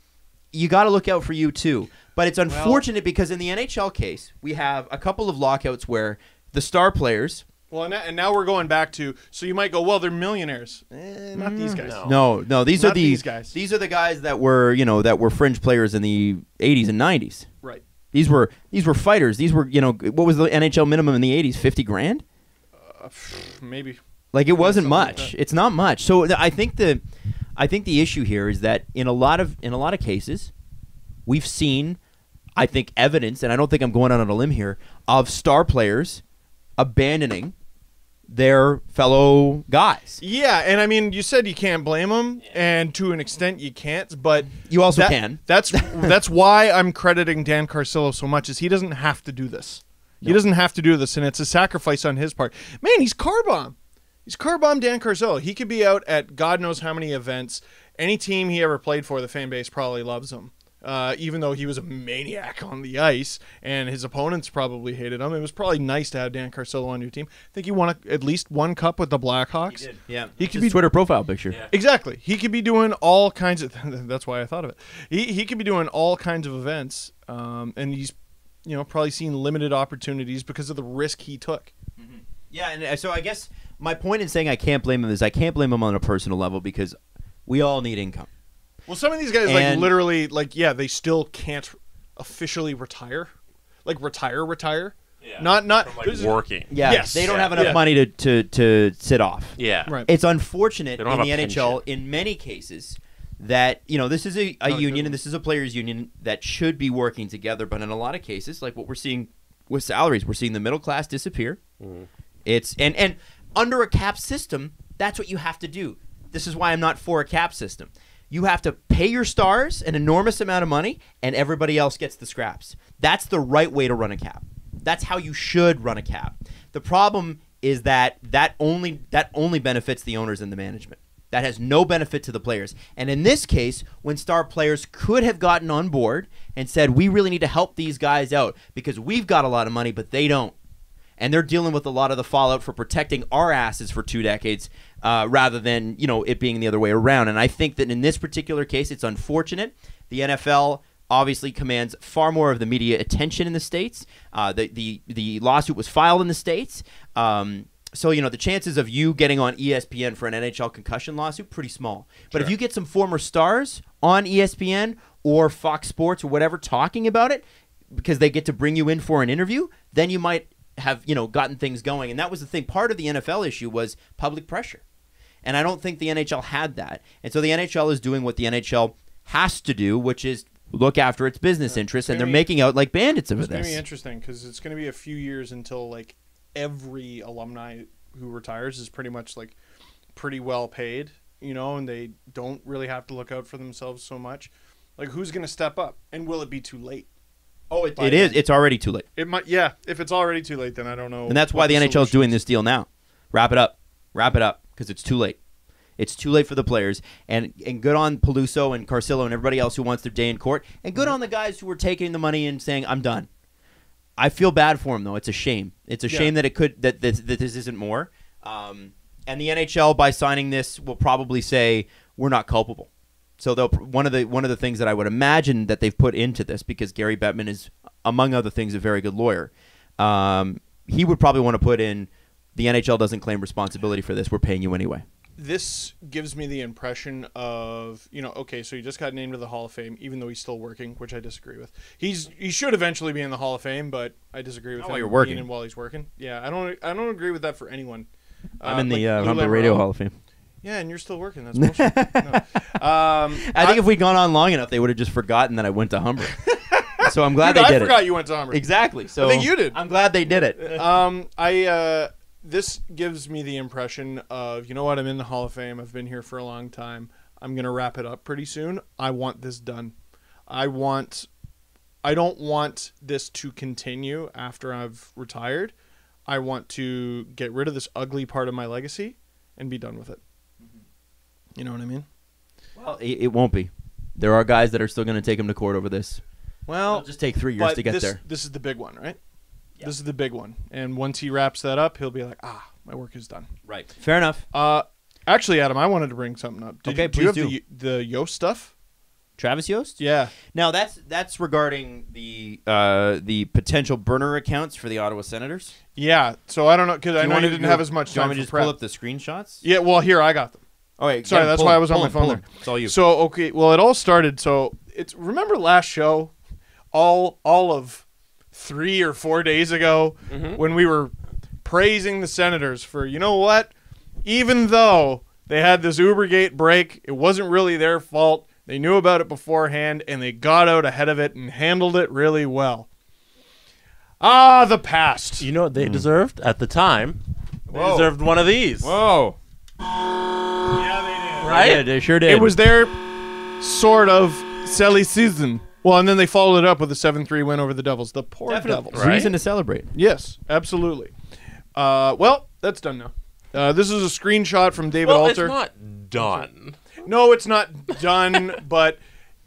you got to look out for you too. But it's unfortunate because in the NHL case, we have a couple of lockouts where the star players... Well, and now we're going back to, so you might go, well, they're millionaires. Not these guys. No, these Not are these guys. These are the guys that were, that were fringe players in the 80s and 90s. Right. These were fighters. These were, what was the NHL minimum in the 80s? $50,000? Maybe. Like it wasn't something like much. that. It's not much. So I think the issue here is that in a lot of cases, we've seen, I think, evidence, and I don't think I'm going out on a limb here, of star players abandoning their fellow guys. Yeah, and I mean, you said you can't blame them, and to an extent you can't, but You also can. That's why I'm crediting Dan Carcillo so much, is he doesn't have to do this. He doesn't have to do this, and it's a sacrifice on his part. Man, he's car bomb. He's car bomb Dan Carcillo. He could be out at God knows how many events. Any team he ever played for, the fan base probably loves him. Even though he was a maniac on the ice and his opponents probably hated him, it was probably nice to have Dan Carcillo on your team. I think he won at least one cup with the Blackhawks. He did. Yeah. He could His be Twitter profile picture. Yeah. exactly. He could be doing all kinds of. That's why I thought of it. He could be doing all kinds of events, and he's probably seen limited opportunities because of the risk he took. Yeah, and so I guess my point in saying I can't blame him is I can't blame him on a personal level because we all need income. Well, some of these guys, literally, they still can't officially retire. Retire. Yeah. Not From, working. Yeah, Yes. they don't have Yeah. enough money to sit off. Yeah. Right. It's unfortunate They in don't the have a NHL pension. in many cases that, this is a union and this is a players' union that should be working together. But in a lot of cases, like what we're seeing with salaries, we're seeing the middle class disappear. It's and under a cap system, that's what you have to do. This is why I'm not for a cap system. You have to pay your stars an enormous amount of money, and everybody else gets the scraps. That's the right way to run a cap. That's how you should run a cap. The problem is that only benefits the owners and the management. That has no benefit to the players. And in this case, when star players could have gotten on board and said, we really need to help these guys out because we've got a lot of money, but they don't. And they're dealing with a lot of the fallout for protecting our asses for 2 decades rather than, it being the other way around. And I think that in this particular case, it's unfortunate. The NFL obviously commands far more of the media attention in the States. The lawsuit was filed in the States. So, the chances of you getting on ESPN for an NHL concussion lawsuit, pretty small. But Sure. if you get some former stars on ESPN or Fox Sports or whatever talking about it because they get to bring you in for an interview, then you might have gotten things going. And that was the thing. Part of the NFL issue was public pressure, and I don't think the NHL had that. And so the NHL is doing what the NHL has to do, which is look after its business interests, and they're making out like bandits over It's going to this. be interesting because it's going to be a few years until every alumni who retires is pretty much pretty well paid, and they don't really have to look out for themselves so much. Who's going to step up, and will it be too late? Oh, it is. It's already too late. It might. Yeah, if it's already too late, then I don't know. And that's why the NHL is doing this deal now. Wrap it up, because it's too late. It's too late for the players. And good on Peluso and Carcillo and everybody else who wants their day in court. And good on the guys who were taking the money and saying, I'm done. I feel bad for him, though. It's a shame. It's a shame that this isn't more. And the NHL, by signing this, will probably say we're not culpable. So one of the things that I would imagine that they've put into this, because Gary Bettman is, among other things, a very good lawyer, he would probably want to put in the NHL doesn't claim responsibility for this. We're paying you anyway. This gives me the impression of, okay, so he just got named to the Hall of Fame, even though he's still working, which I disagree with. He should eventually be in the Hall of Fame, but I disagree with him you're working. being in while he's working. Yeah, I don't agree with that for anyone. I'm in the Humber Radio Hall of Fame. Yeah, and you're still working. That's bullshit. No. I think if we'd gone on long enough, they would have just forgotten that I went to Humber. So I'm glad they did it. I forgot you went to Humber. Exactly. So I think you did. I'm glad they did it. This gives me the impression of, you know what, I'm in the Hall of Fame. I've been here for a long time. I'm going to wrap it up pretty soon. I want this done. I don't want this to continue after I've retired. I want to get rid of this ugly part of my legacy and be done with it. You know what I mean? Well, it won't be. There are guys that are still going to take him to court over this. Well, it'll just take 3 years to get there. This is the big one, right? Yeah. This is the big one. And once he wraps that up, he'll be like, my work is done. Right. Fair enough. Actually, Adam, I wanted to bring something up. Do you have the Yost stuff? Travis Yost? Yeah. Now, that's regarding the potential burner accounts for the Ottawa Senators. Yeah. So I don't know, because I know you didn't have as much time for prep. Do you want me to just pull up the screenshots? Yeah, well, here, I got them. Oh, wait, sorry, that's why I was on my phone there. It's all you. So, okay, well, it all started, remember last show, all of 3 or 4 days ago, when we were praising the Senators for, you know what, even though they had this Ubergate break, it wasn't really their fault. They knew about it beforehand, and they got out ahead of it and handled it really well. The past. You know what they deserved at the time? They deserved one of these. Whoa. Yeah, they did. Right? Yeah, they sure did. It was their sort of silly season. Well, and then they followed it up with a 7-3 win over the Devils. The poor Devils. Right? Reason to celebrate. Yes, absolutely. Well, that's done now. This is a screenshot from David Alter. It's not done. No, it's not done, but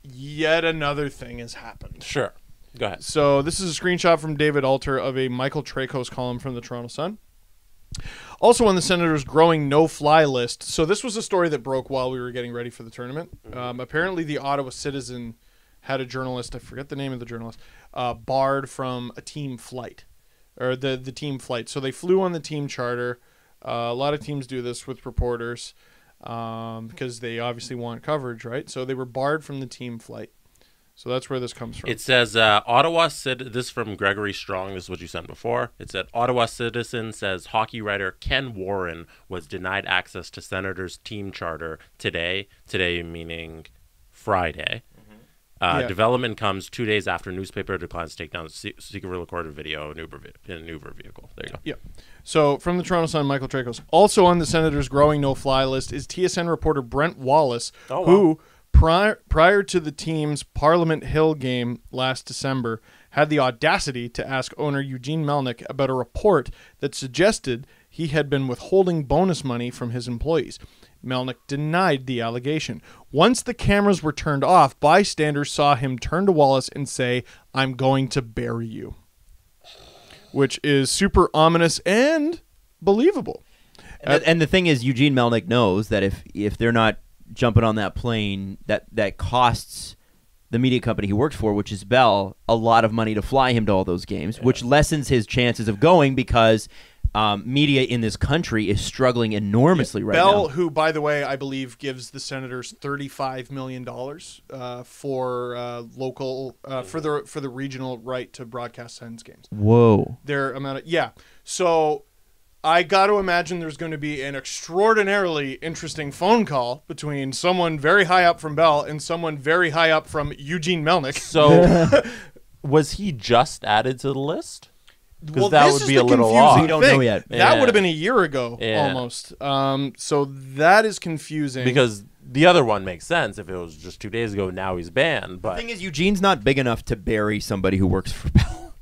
yet another thing has happened. Sure. Go ahead. So this is a screenshot from David Alter of a Michael Tracos column from the Toronto Sun. Also on the Senators' growing no-fly list. So this was a story that broke while we were getting ready for the tournament. Apparently the Ottawa Citizen had a journalist, I forget the name of the journalist, barred from a team flight, or the team flight. So they flew on the team charter. A lot of teams do this with reporters because they obviously want coverage, right? So they were barred from the team flight. So that's where this comes from. It says Ottawa Citizen. This is from Gregory Strong. This is what you sent before. It said Ottawa Citizen says hockey writer Ken Warren was denied access to Senators team charter today. Today meaning Friday. Development comes 2 days after newspaper declines to take down secretly recorded video in an Uber vehicle. There you go. Yeah. So from the Toronto Sun, Michael Tracos. Also on the Senators' growing no-fly list is TSN reporter Brent Wallace, who prior to the team's Parliament Hill game last December, had the audacity to ask owner Eugene Melnyk about a report that suggested he had been withholding bonus money from his employees. Melnyk denied the allegation. Once the cameras were turned off, bystanders saw him turn to Wallace and say, "I'm going to bury you," which is super ominous and believable. And the thing is, Eugene Melnyk knows that if they're not jumping on that plane, that costs the media company he works for, which is Bell, a lot of money to fly him to all those games, which lessens his chances of going because media in this country is struggling enormously right now. Bell, who, by the way, I believe gives the Senators $35 million for local for the regional right to broadcast Sens games. Whoa! So I got to imagine there's going to be an extraordinarily interesting phone call between someone very high up from Bell and someone very high up from Eugene Melnyk. So was he just added to the list? Because that would be a little off. We don't know yet. That would have been a year ago almost. So that is confusing. Because the other one makes sense. If it was just 2 days ago, now he's banned. But the thing is, Eugene's not big enough to bury somebody who works for Bell.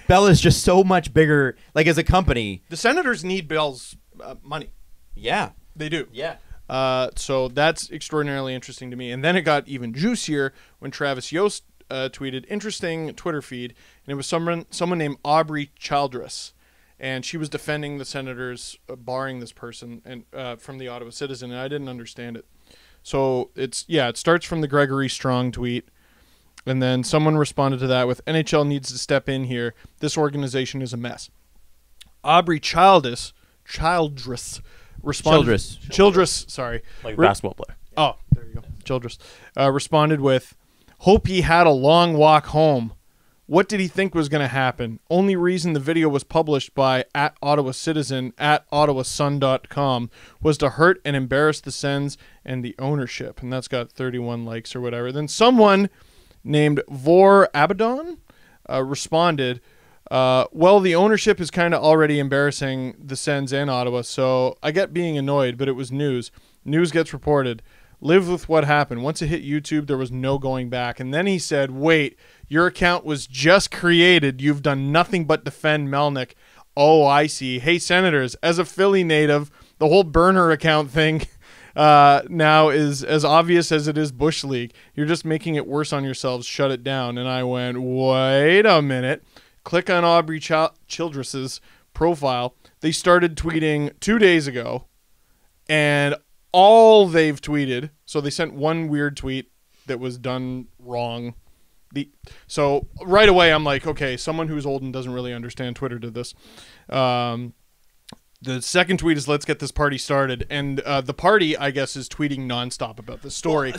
Bell is just so much bigger, like as a company. The Senators need Bell's money. Yeah. They do. Yeah. So that's extraordinarily interesting to me. And then it got even juicier when Travis Yost tweeted, interesting Twitter feed, and it was someone named Aubrey Childress. And she was defending the Senators, barring this person and from the Ottawa Citizen, and I didn't understand it. So it starts from the Gregory Strong tweet, and then someone responded to that with, NHL needs to step in here. This organization is a mess. Aubrey Childress responded. Childress, sorry. Like a basketball player. Oh, there you go. Childress responded with, hope he had a long walk home. What did he think was going to happen? Only reason the video was published by @OttawaCitizen @OttawaSun.com was to hurt and embarrass the Sens and the ownership. And that's got 31 likes or whatever. Then someone named Vor Abaddon responded, well, the ownership is kind of already embarrassing the Sens and Ottawa, so I get being annoyed, but it was news. News gets reported. Live with what happened. Once it hit YouTube, there was no going back. And then he said, wait, your account was just created. You've done nothing but defend Melnyk. Oh, I see. Hey, Senators, as a Philly native, the whole burner account thing now is as obvious as it is Bush League. You're just making it worse on yourselves. Shut it down. And I went, wait a minute. Click on Aubrey Childress's profile. They started tweeting 2 days ago, and all they've tweeted, so they sent one weird tweet that was done wrong. So right away I'm like, okay, someone who's old and doesn't really understand Twitter did this. The second tweet is, let's get this party started. And the party, I guess, is tweeting nonstop about this story.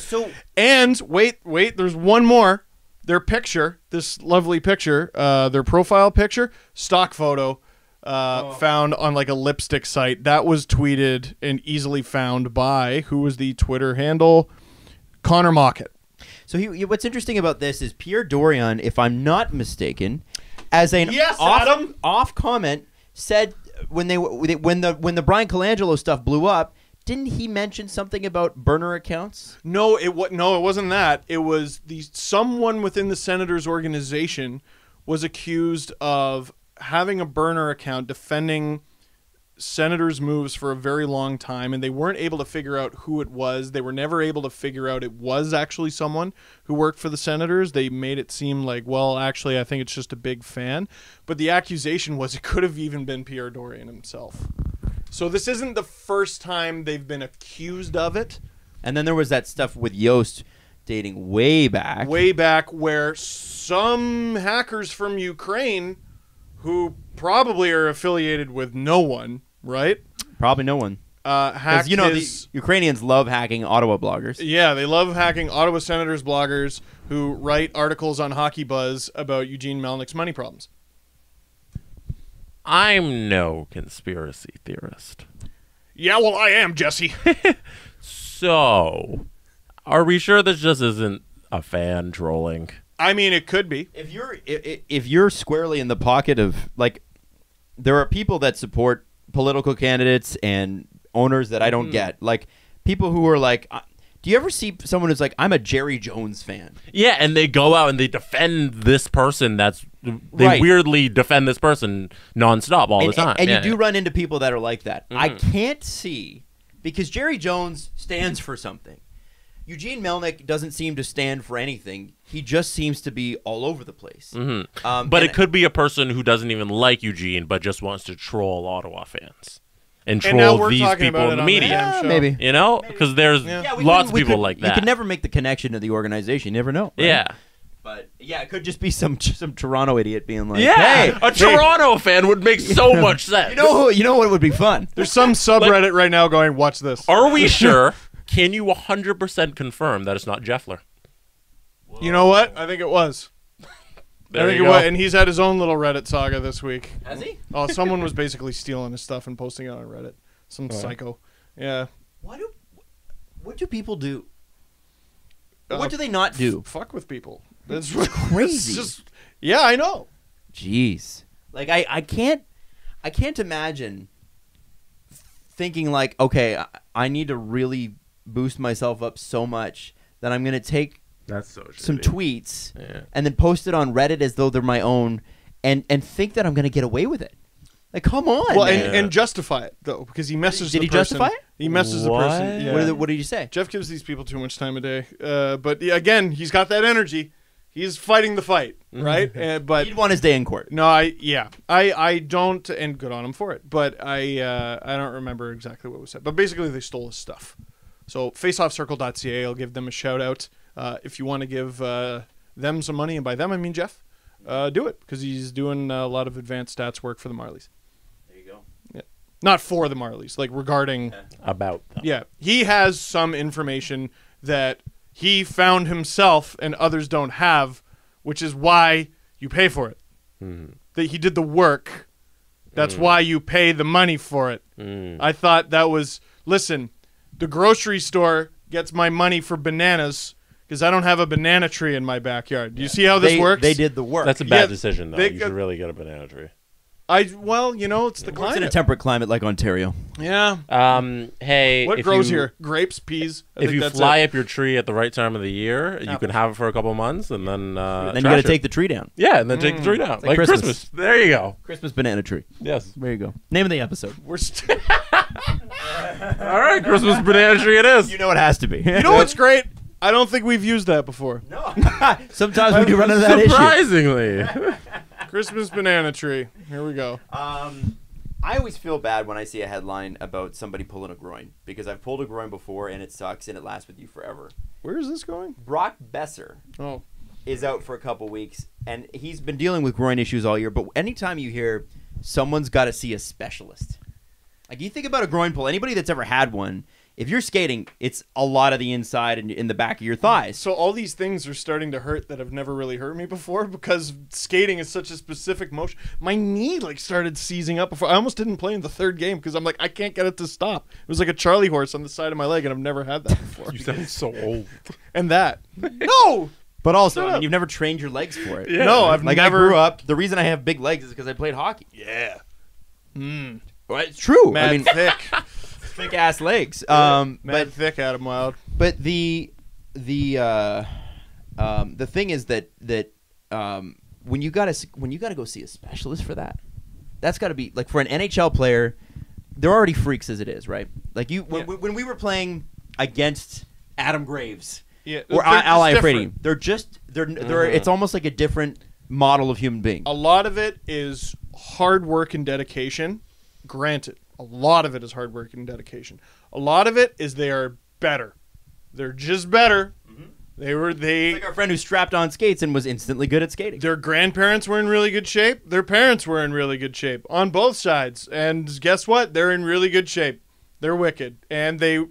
And wait, there's one more. Their picture, this lovely picture, their profile picture, stock photo, found on like a lipstick site. That was tweeted and easily found by, who was the Twitter handle? Connor Mockett. So what's interesting about this is Pierre Dorion, if I'm not mistaken, as an off comment, said when the Brian Colangelo stuff blew up, didn't he mention something about burner accounts? No, it wasn't that. It was someone within the Senators organization was accused of having a burner account defending Senators' moves for a very long time, and they weren't able to figure out who it was. They were never able to figure out it was actually someone who worked for the Senators. They made it seem like, well, actually, I think it's just a big fan. But the accusation was it could have even been Pierre Dorion himself. So this isn't the first time they've been accused of it. And then there was that stuff with Yost dating way back. Way back, where some hackers from Ukraine, who probably are affiliated with no one, right? Probably no one. Hacked the Ukrainians love hacking Ottawa bloggers. Yeah, they love hacking Ottawa Senators bloggers who write articles on Hockey Buzz about Eugene Melnyk's money problems. I'm no conspiracy theorist. Yeah, well, I am, Jesse. So, are we sure this just isn't a fan trolling? I mean, it could be. If you're squarely in the pocket of, like, there are people that support political candidates and owners that I don't get. Like, people who are like, do you ever see someone who's like, I'm a Jerry Jones fan? Yeah, and they go out and they defend this person they weirdly defend this person nonstop all the time. And you do run into people that are like that. I can't see, because Jerry Jones stands for something. Eugene Melnyk doesn't seem to stand for anything. He just seems to be all over the place. But it could be a person who doesn't even like Eugene, but just wants to troll Ottawa fans. And troll these people in the media. Maybe. You know? Because there's lots of people like that. You could never make the connection to the organization. You never know. Right? Yeah. But, yeah, it could just be some Toronto idiot being like, hey, a Toronto fan would make so much sense. You know what would be fun? There's some subreddit right now going, watch this. Are we sure? Can you 100% confirm that it's not Jeffler? Whoa. You know what? I think it was. I think it was, and he's had his own little Reddit saga this week. Has he? Oh, someone was basically stealing his stuff and posting it on Reddit. Some psycho. Yeah. What do people do? What do they not do? Fuck with people. That's crazy. Yeah, I know. Jeez. Like I can't imagine thinking like, okay, I need to really boost myself up so much that I'm going to take some tweets and then post it on Reddit as though they're my own and think that I'm going to get away with it. Like, come on. Well, man. and justify it though, because he messes. Did the he person. justify it? He messes the What? person. Yeah. What did you say? Jeff gives these people too much time a day. But again, he's got that energy. He's fighting the fight, right? But He'd want his day in court. no, I don't, and good on him for it. But I don't remember exactly what was said. But basically, they stole his stuff. So faceoffcircle.ca, I'll give them a shout out. If you want to give them some money, and by them I mean Jeff, do it, because he's doing a lot of advanced stats work for the Marlies. There you go. Yeah, not for the Marlies, like regarding. About them. Yeah, he has some information that he found himself and others don't have, which is why you pay for it. That he did the work. That's why you pay the money for it. I thought that was, listen, the grocery store gets my money for bananas because I don't have a banana tree in my backyard. Do you see how this works? They did the work. That's a bad Yeah, decision, though. they You got- should really get a banana tree. Well, it's the Works in a climate. temperate climate like Ontario. Yeah. Hey, What if grows you, here? Grapes, peas. I If think you that's fly it. up your tree at the right time of the year, you can have it for a couple months, and then Then you trash got to it. take the tree down. Yeah, and then take the tree down, like like Christmas. Christmas. There you go. Christmas banana tree. Yes. There you go. Name of the episode. We're All right, Christmas banana tree it is. You know it has to be. You know what's great? I don't think we've used that before. No. Sometimes we do run into that issue. Surprisingly. Christmas banana tree. Here we go. I always feel bad when I see a headline about somebody pulling a groin, because I've pulled a groin before and it sucks and it lasts with you forever. Where is this going? Brock Besser Oh. is out for a couple weeks, and he's been dealing with groin issues all year, but anytime you hear someone's got to see a specialist, like you think about a groin pull, anybody that's ever had one, if you're skating, it's a lot of the inside and in the back of your thighs. So all these things are starting to hurt that have never really hurt me before, because skating is such a specific motion. My knee started seizing up before. I almost didn't play in the third game because I'm like, I can't get it to stop. It was like a Charlie horse on the side of my leg, and I've never had that before. You sound so old. And that. No! But also, Shut I mean, up. you've never trained your legs for it. Yeah. No, I've Like never. I grew up, the reason I have big legs is because I played hockey. Yeah. Well, it's true. Mad I mean, thick. thick ass legs. Mad thick, Adam Wild. But the thing is that when you gotta go see a specialist for that, that's got to be like, for an NHL player, they're already freaks as it is, right? Like when we were playing against Adam Graves Yeah. or they're just Al different. Ifredi, they're it's almost like a different model of human being. A lot of it is hard work and dedication. Granted, a lot of it is hard work and dedication. A lot of it is they are better. They're just better. Like our friend who strapped on skates and was instantly good at skating. Their grandparents were in really good shape. Their parents were in really good shape on both sides. And guess what? They're in really good shape. They're wicked. And they,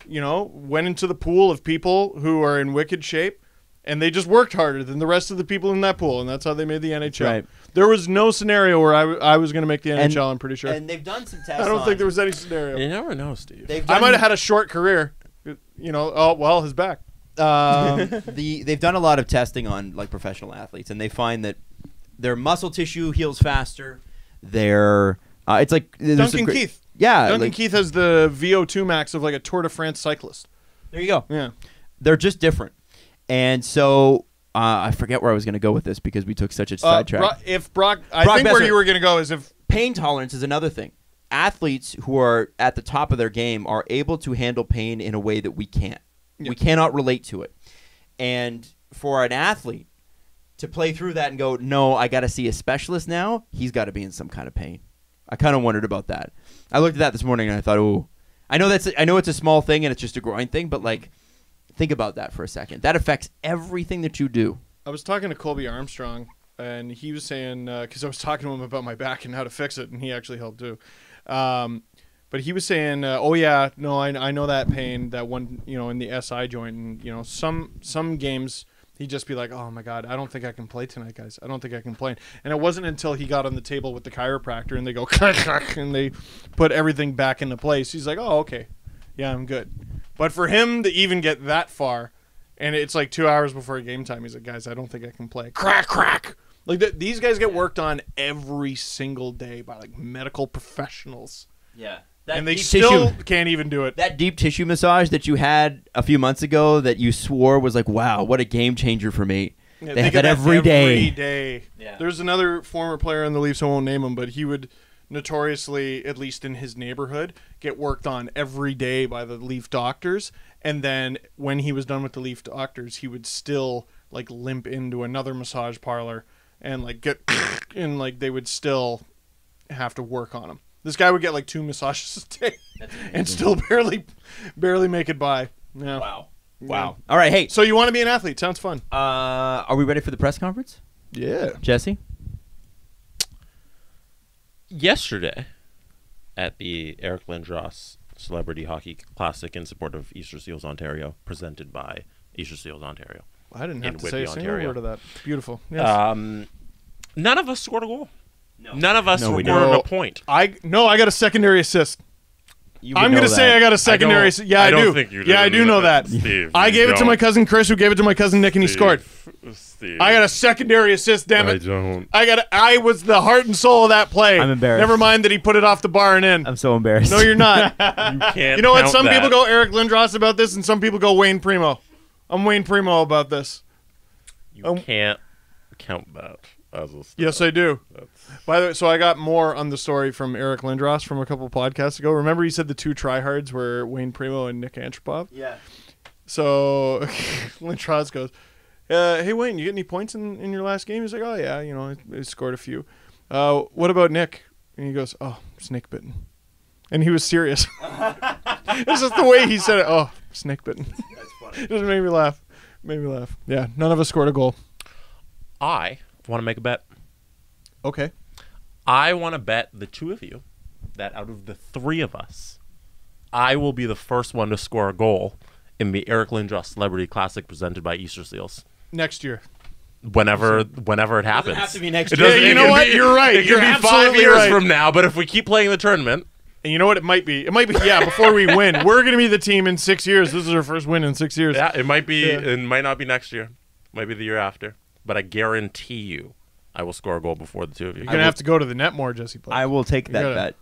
went into the pool of people who are in wicked shape, and they just worked harder than the rest of the people in that pool, and that's how they made the NHL. Right. There was no scenario where I was going to make the NHL, I'm pretty sure. And they've done some tests. I don't think there was any scenario. You never know, Steve. I might have had a short career. His back. They've done a lot of testing on like professional athletes, and they find that their muscle tissue heals faster. Their it's like Duncan Keith. Yeah, Duncan like, Keith has the VO2 max of like a Tour de France cyclist. there you go. Yeah. They're just different, and so I forget where I was going to go with this because we took such a sidetrack. Brock Brock think where Besser. you were going to go is if Pain tolerance is another thing. Athletes who are at the top of their game are able to handle pain in a way that we can't. Yeah. We cannot relate to it. And for an athlete to play through that and go, no, I got to see a specialist now, he's got to be in some kind of pain. I kind of wondered about that. I looked at that this morning and I thought, oh, I know it's a small thing and it's just a groin thing, but like, think about that for a second. That affects everything that you do. I was talking to Colby Armstrong, and he was saying, because I was talking to him about my back and how to fix it, and he actually helped too. But he was saying, I know that pain, that one, in the SI joint, and some games he'd just be like, oh my God, I don't think I can play tonight, guys. I don't think I can play. And it wasn't until he got on the table with the chiropractor and they go, and they put everything back into place. He's like, oh, okay, yeah, I'm good. But for him to even get that far, and it's like 2 hours before game time, he's like, guys, I don't think I can play. Crack, crack. Like these guys get worked on every single day by like medical professionals. Yeah. And they still can't even do it. That deep tissue massage that you had a few months ago that you swore was like, wow, what a game changer for me. Yeah, they have that every day. Yeah. There's another former player in the Leafs, I won't name him, but he would notoriously, at least in his neighborhood, get worked on every day by the Leaf doctors. And then when he was done with the Leaf doctors, he would still like limp into another massage parlor and like get and like they would still have to work on him. This guy would get like 2 massages a day and still barely make it by. Yeah. Wow. Wow. All right. Hey, So you want to be an athlete? Sounds fun. are we ready for the press conference? Yeah. Jesse? Yesterday, at the Eric Lindros Celebrity Hockey Classic in support of Easter Seals Ontario, presented by Easter Seals Ontario. I didn't have in to say a Whitby, single Ontario. word of that. Beautiful. Yes. None of us scored a goal. No. None of us No, we scored didn't. a point. I got a secondary assist. You would I'm know going to say that. I got a secondary assist. Yeah, I do. Think you Yeah, I didn't do know that. Steve, I gave it to my don't. cousin Chris, who gave it to my cousin Nick, and he scored. Steve, I got a secondary assist, damn I it. don't. I was the heart and soul of that play. I'm embarrassed. Never mind that he put it off the bar and in. I'm so embarrassed. No, you're not. You can't. You know what? count Some that. people go Eric Lindros about this, and some people go Wayne Primo. I'm Wayne Primo about this. You can't count that as a stat. Yes, I do. That's- By the way, so I got more on the story from Eric Lindros from a couple podcasts ago. Remember he said the 2 tryhards were Wayne Primo and Nick Antropov? Yeah. So Lindros goes, hey, Wayne, you get any points in your last game? He's like, oh, yeah, I scored a few. What about Nick? And he goes, oh, snake bitten. And he was serious. It's just the way he said it. Oh, snake bitten. That's funny. It just made me laugh. Yeah, none of us scored a goal. I want to make a bet. Okay. I want to bet the 2 of you that out of the 3 of us, I will be the first one to score a goal in the Eric Lindros Celebrity Classic presented by Easter Seals. Next year. Whenever it happens. have to be next It year. doesn't- Yeah, you it know can what? be- You're right. It You're can be 5 absolutely years right. from now, but if we keep playing the tournament, And you know what? It might be, yeah, before we win. We're going to be the team in 6 years. This is our first win in 6 years. yeah, it might be. Yeah. It might not be next year. Might be the year after. But I guarantee you, I will score a goal before the 2 of you. You're going to have to go to the net more, Jesse. Play. I will take that gotta- bet.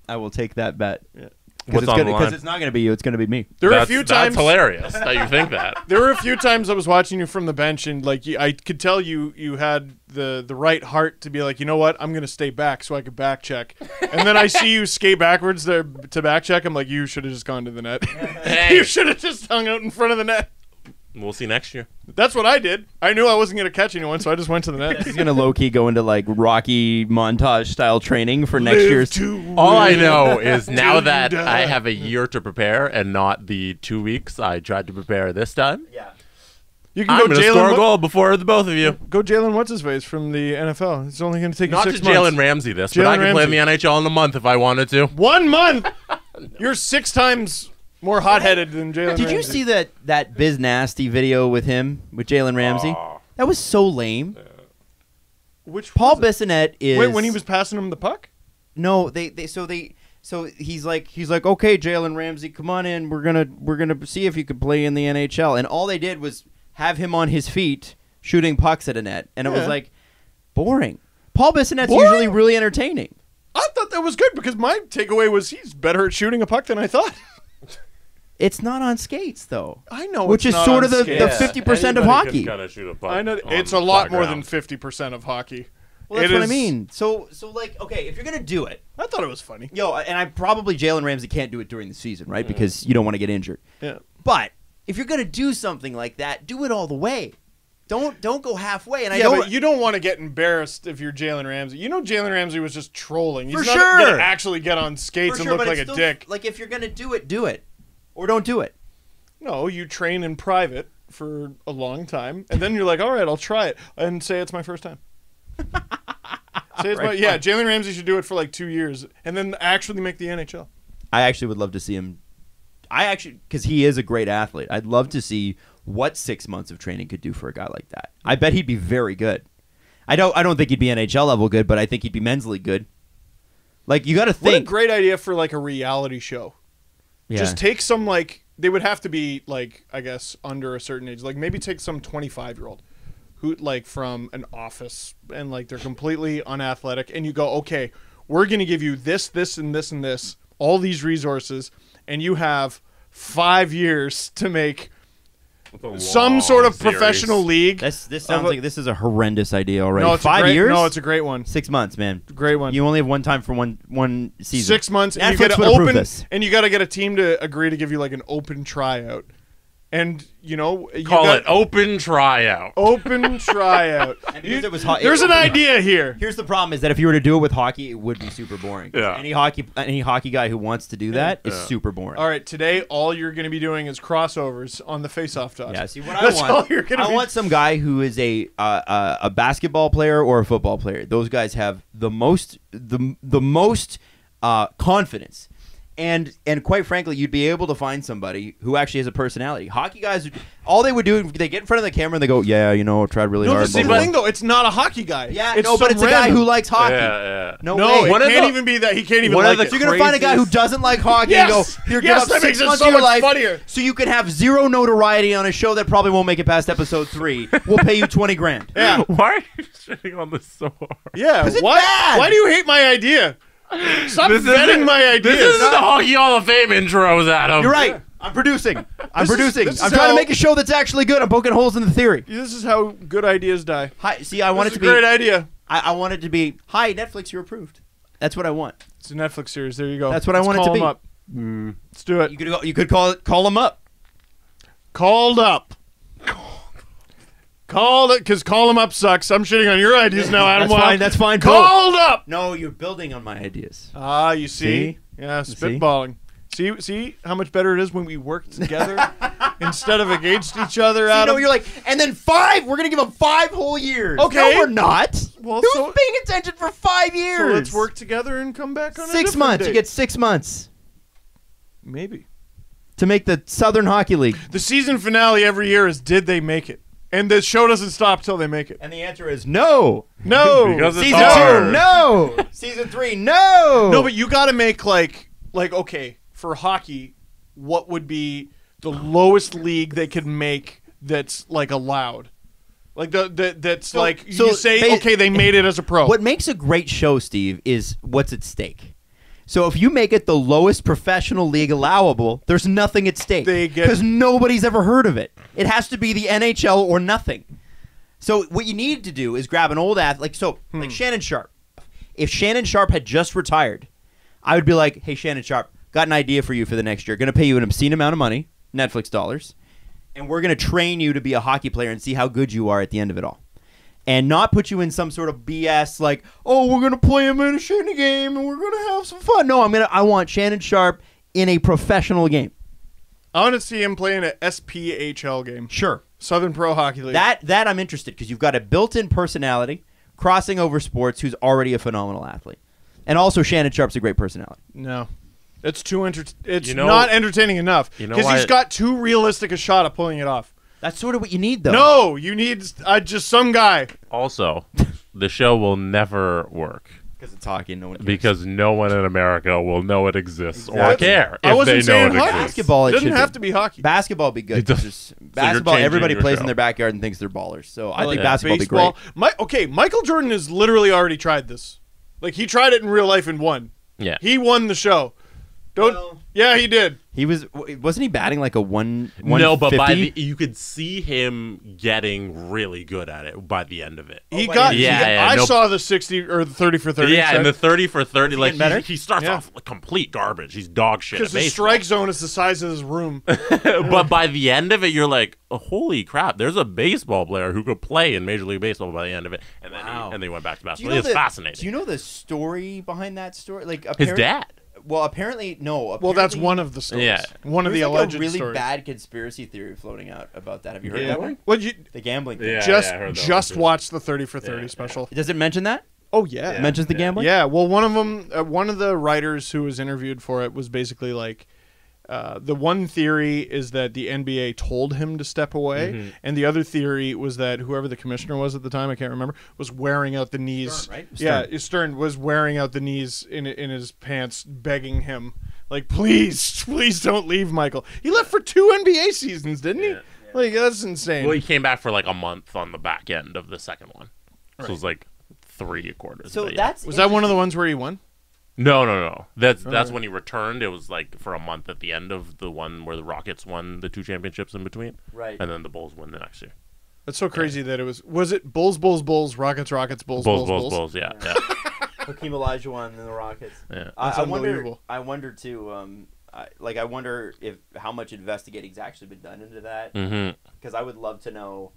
I will take that bet. Yeah. What's on the line? Because it's not going to be you. It's going to be me. There were a That's, few times. that's hilarious that you think that. There were a few times I was watching you from the bench, and like I could tell you had the right heart to be like, you know what, I'm gonna stay back so I could back check. And then I see you skate backwards there to back check. I'm like, you should have just gone to the net. Hey. You should have just hung out in front of the net. We'll see next year. That's what I did. I knew I wasn't gonna catch anyone, so I just went to the net. He's going to low-key go into, like, Rocky montage-style training for next year's... All I know is now Till that you die. I have a year to prepare and not the 2 weeks I tried to prepare this time, Yeah. You can I'm go going to score a Jalen. goal before the both of you. Go Jalen. What's his face from the NFL? It's only gonna take Not you to 6 months. Jalen Ramsey this, but I Jalen can play in the Ramsey. NHL in a month if I wanted to. 1 month. You're 6 times more hot-headed than Jalen. Did you Ramsey. see that Biz Nasty video with him, with Jalen Ramsey? That was so lame. Which Paul was it? Bissonnette is... Wait, when he was passing him the puck? No, so he's like, okay, Jalen Ramsey, come on in. We're gonna see if you could play in the NHL. And all they did was have him on his feet shooting pucks at a net, and it was Yeah. like boring. Paul Bissonnette's Boring? usually really entertaining. I thought that was good because my takeaway was he's better at shooting a puck than I thought. It's not on skates though. I know, Which it's is not sort on of the skates. 50% of hockey. I know it's a lot more than 50% of hockey. Well, that's It what I is- mean. So like, okay, if you're gonna do it, I thought it was funny. yo, and I probably Jalen Ramsey can't do it during the season, right? Because you don't want to get injured. Yeah. But if you're gonna do something like that, do it all the way. Don't go halfway. And I Yeah, don't. but you don't want to get embarrassed if you're Jalen Ramsey. You know Jalen Ramsey was just trolling. He's For not sure. gonna actually get on skates for and sure, look but like a it's still, dick. Like if you're gonna do it, or don't do it. No, you train in private for a long time, and then you're like, all right, I'll try it, and say it's my first time. Say it's Right, yeah, fine. Jalen Ramsey should do it for like 2 years, and then actually make the NHL. I actually would love to see him. Because he is a great athlete. I'd love to see what 6 months of training could do for a guy like that. I bet he'd be very good. I don't think he'd be NHL level good, but I think he'd be mentally good. Like you got to What a think. great idea for like a reality show. Yeah. Just take some like they would have to be like I guess under a certain age. Like maybe take some 25-year-old who like from an office and like they're completely unathletic and you go, "Okay, we're going to give you this and this and this, all these resources and you have 5 years to make some sort of series. professional league. This sounds like this is a horrendous idea already. No, it's 5 great, years? No, it's a great one. 6 months, man. Great one. You only have one time for one season. 6 months, and Netflix you would get approve open, this. and you got to get a team to agree to give you like an open tryout, and you Call it open tryout. open tryout. And because it was hot, There's an idea here. Here's the problem: is that if you were to do it with hockey, it would be super boring. Yeah. Any hockey guy who wants to do that is super boring. All right, today all you're going to be doing is crossovers on the face-off dot. Yeah. See what That's I all want. you're gonna I be- want some guy who is a basketball player or a football player. Those guys have the most confidence. And quite frankly, you'd be able to find somebody who actually has a personality. Hockey guys, all they would do, they get in front of the camera and they go, "Yeah, I tried really No, hard." the same blah, blah, thing though. It's not a hockey guy. Yeah, it's but it's a guy who likes hockey. Yeah. No No, way. it One of can't the- even be that. He can't even one of like the it. You're going to find a guy who doesn't like hockey and go, Yes! "You're Yes, gonna that have makes 6 it months so of your much life, funnier. so you can have zero notoriety on a show that probably won't make it past episode 3. We'll pay you $20,000." Yeah, Why are you shitting on this so hard? yeah. 'Cause it's Why? bad. Why do you hate my idea? Stop vetting my ideas. This isn't the Hockey Hall of Fame intros, Adam. You're right. I'm producing. I'm producing. this is I'm trying to how- make a show that's actually good. I'm poking holes in the theory. This is how good ideas die. Hi, see, I want This it is to a be. great idea. I want it to be. Hi, Netflix, you're approved. That's what I want. It's a Netflix series. There you go. That's what I Let's want it to call be. him up. Let's do it. You could call them up. Called up. Called it because call him up sucks. I'm shitting on your ideas now, Adam. That's Wow. fine. That's fine. Called up. No, you're building on my ideas. Ah, you see? See? Yeah, see? spitballing. See how much better it is when we work together instead of against each other, Adam? you're like, and then 5. We're gonna give them 5 whole years. Okay. No, we're not. Well, Who's so- paying attention for 5 years? So let's work together and come back on a 6 different months. date. You get 6 months Maybe. to make the Southern Hockey League. The season finale every year is did they make it? And the show doesn't stop till they make it. And the answer is no. No. Because it's Season hard. 2, no. Season 3, no. No, but you got to make like okay, for hockey, what would be the lowest league they could make that's like allowed? Like that's like so you say okay, they made it as a pro. What makes a great show, Steve, is what's at stake. So if you make it the lowest professional league allowable, there's nothing at stake They get- because nobody's ever heard of it. It has to be the NHL or nothing. So what you need to do is grab an old athlete, like Shannon Sharp. If Shannon Sharp had just retired, I would be like, "Hey, Shannon Sharp, got an idea for you for the next year. Going to pay you an obscene amount of money, Netflix dollars, and we're going to train you to be a hockey player and see how good you are at the end of it all. And not put you in some sort of BS like, oh, we're going to play him in a shitty game and we're going to have some fun. No, I want Shannon Sharp in a professional game. I want to see him playing an SPHL game. Sure. Southern Pro Hockey League. That I'm interested because you've got a built-in personality crossing over sports who's already a phenomenal athlete. And also Shannon Sharp's a great personality. No. It's too it's You know- not entertaining enough You know because he's why- got too realistic a shot of pulling it off. That's sort of what you need, though. No, you need just some guy. Also, the show will never work Because it's hockey and no one cares. because no one in America will know it exists or Exactly. care I if wasn't they know saying it hockey. exists. Basketball, It doesn't should have be. to be hockey. Basketball would be good. It does- 'cause basketball, changing everybody your plays show. in their backyard and thinks they're ballers. So I think Like basketball would be great. baseball. Michael Jordan has literally already tried this. Like he tried it in real life and won. Yeah. He won the show. Yeah, he did. He wasn't he batting like a 150? No, but you could see him getting really good at it by the end of it. He by got. the he end. got- I saw the 60 or the 30 for 30. Yeah, and the 30 for 30, like getting better? he starts Yeah. off like complete garbage. He's dog shit. because At the baseball. strike zone is the size of his room. But by the end of it, you're like, oh, holy crap! There's a baseball player who could play in Major League Baseball by the end of it, and then Wow. they went back to Do you basketball. know It's the- fascinating. Do you know the story behind that story? Like His dad. Well, apparently no. Well, that's apparently- one of the stories. Yeah. One of the There's alleged like a really stories. bad conspiracy theory floating out about that. Have you heard Yeah. that one? Well, you The gambling thing. Yeah. just I heard that just one, too. watched the 30 for 30 Yeah, special. Does it mention that? Oh yeah. It mentions the gambling? Yeah, well, one of them, one of the writers who was interviewed for it was basically like, the one theory is that the NBA told him to step away, Mm-hmm. and the other theory was that whoever the commissioner was at the time, I can't remember, was wearing out the knees. Stern, right? Yeah, Stern was wearing out the knees in his pants, begging him, like, please don't leave, Michael. He left for 2 NBA seasons, didn't he? Yeah. Like, that's insane. Well, he came back for like a month on the back end of the second one, so it was like 3 quarters. So but yeah. that's was that one of the ones where he won? No. That's when he returned. It was like for a month at the end of the one where the Rockets won the 2 championships in between. Right. And then the Bulls win the next year. That's so crazy that it was it Bulls, Rockets, Bulls, Bulls, yeah. Hakeem Olajuwon and the Rockets. Yeah. That's unbelievable. I wonder too. I wonder if how much investigating's actually been done into that. Because I would love to know.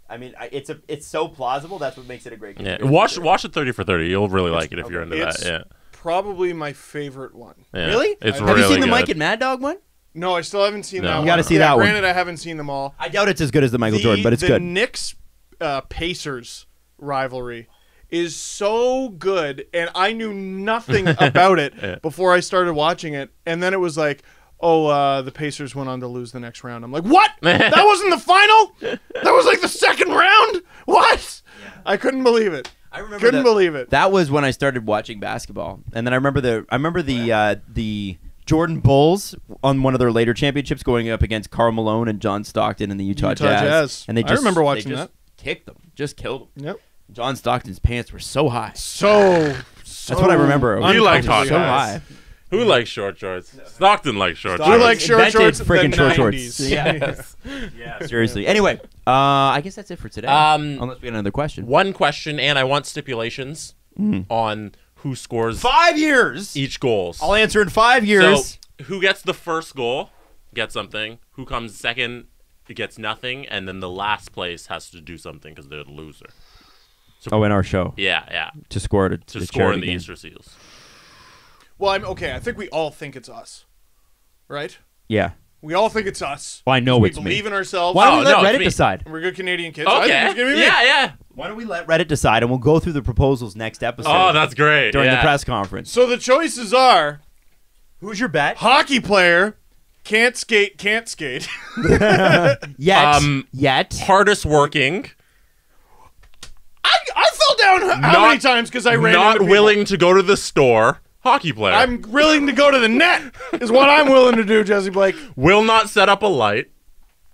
I mean, it's so plausible. That's what makes it a great game. Yeah. Watch it 30 for 30. You'll really like it if you're into that. Yeah. Probably my favorite one. Yeah. Really? It's Have really you seen the good. Mike and Mad Dog one? No, I still haven't seen that one. You gotta see that one. Granted, I haven't seen them all. I doubt it's as good as the Michael Jordan, but it's the good. The Knicks Pacers rivalry is so good, and I knew nothing about it before I started watching it, and then it was like, the Pacers went on to lose the next round. I'm like, what? That wasn't the final? That was like the second round? What? Yeah. I couldn't believe it. Couldn't believe it. That was when I started watching basketball, and then I remember the Jordan Bulls on one of their later championships going up against Karl Malone and John Stockton and the Utah Jazz. And I remember watching that. Kicked them, just killed them. Yep. John Stockton's pants were so high. That's what I remember. You like talking so high. Who likes short shorts? Stockton likes short Who shorts. likes short shorts? Freaking short shorts. 90s. Yeah, seriously. Anyway, I guess that's it for today. Unless we get another question. One question, and I want stipulations on who scores 5 years each goals. I'll answer in 5 years. So who gets the first goal gets something. Who comes second gets nothing, and then the last place has to do something because they're the loser. So, in our show. Yeah. To score to score in the Easter Seals. Well, I think we all think it's us, right? Yeah. We all think it's us. Well, I know it's me. Me. We believe in ourselves. Why don't we let no, it's Reddit me. decide? We're good Canadian kids. Okay. I think it's gonna be me. Yeah. Why don't we let Reddit decide, and we'll go through the proposals next episode. Oh, that's great. During the press conference. So the choices are: who's your bet? hockey player, can't skate. Yet. Hardest working. I fell down how many times because I ran Not into people. willing to go to the store. Hockey player. I'm willing to go to the net is what I'm willing to do, Jesse Blake. Will not set up a light.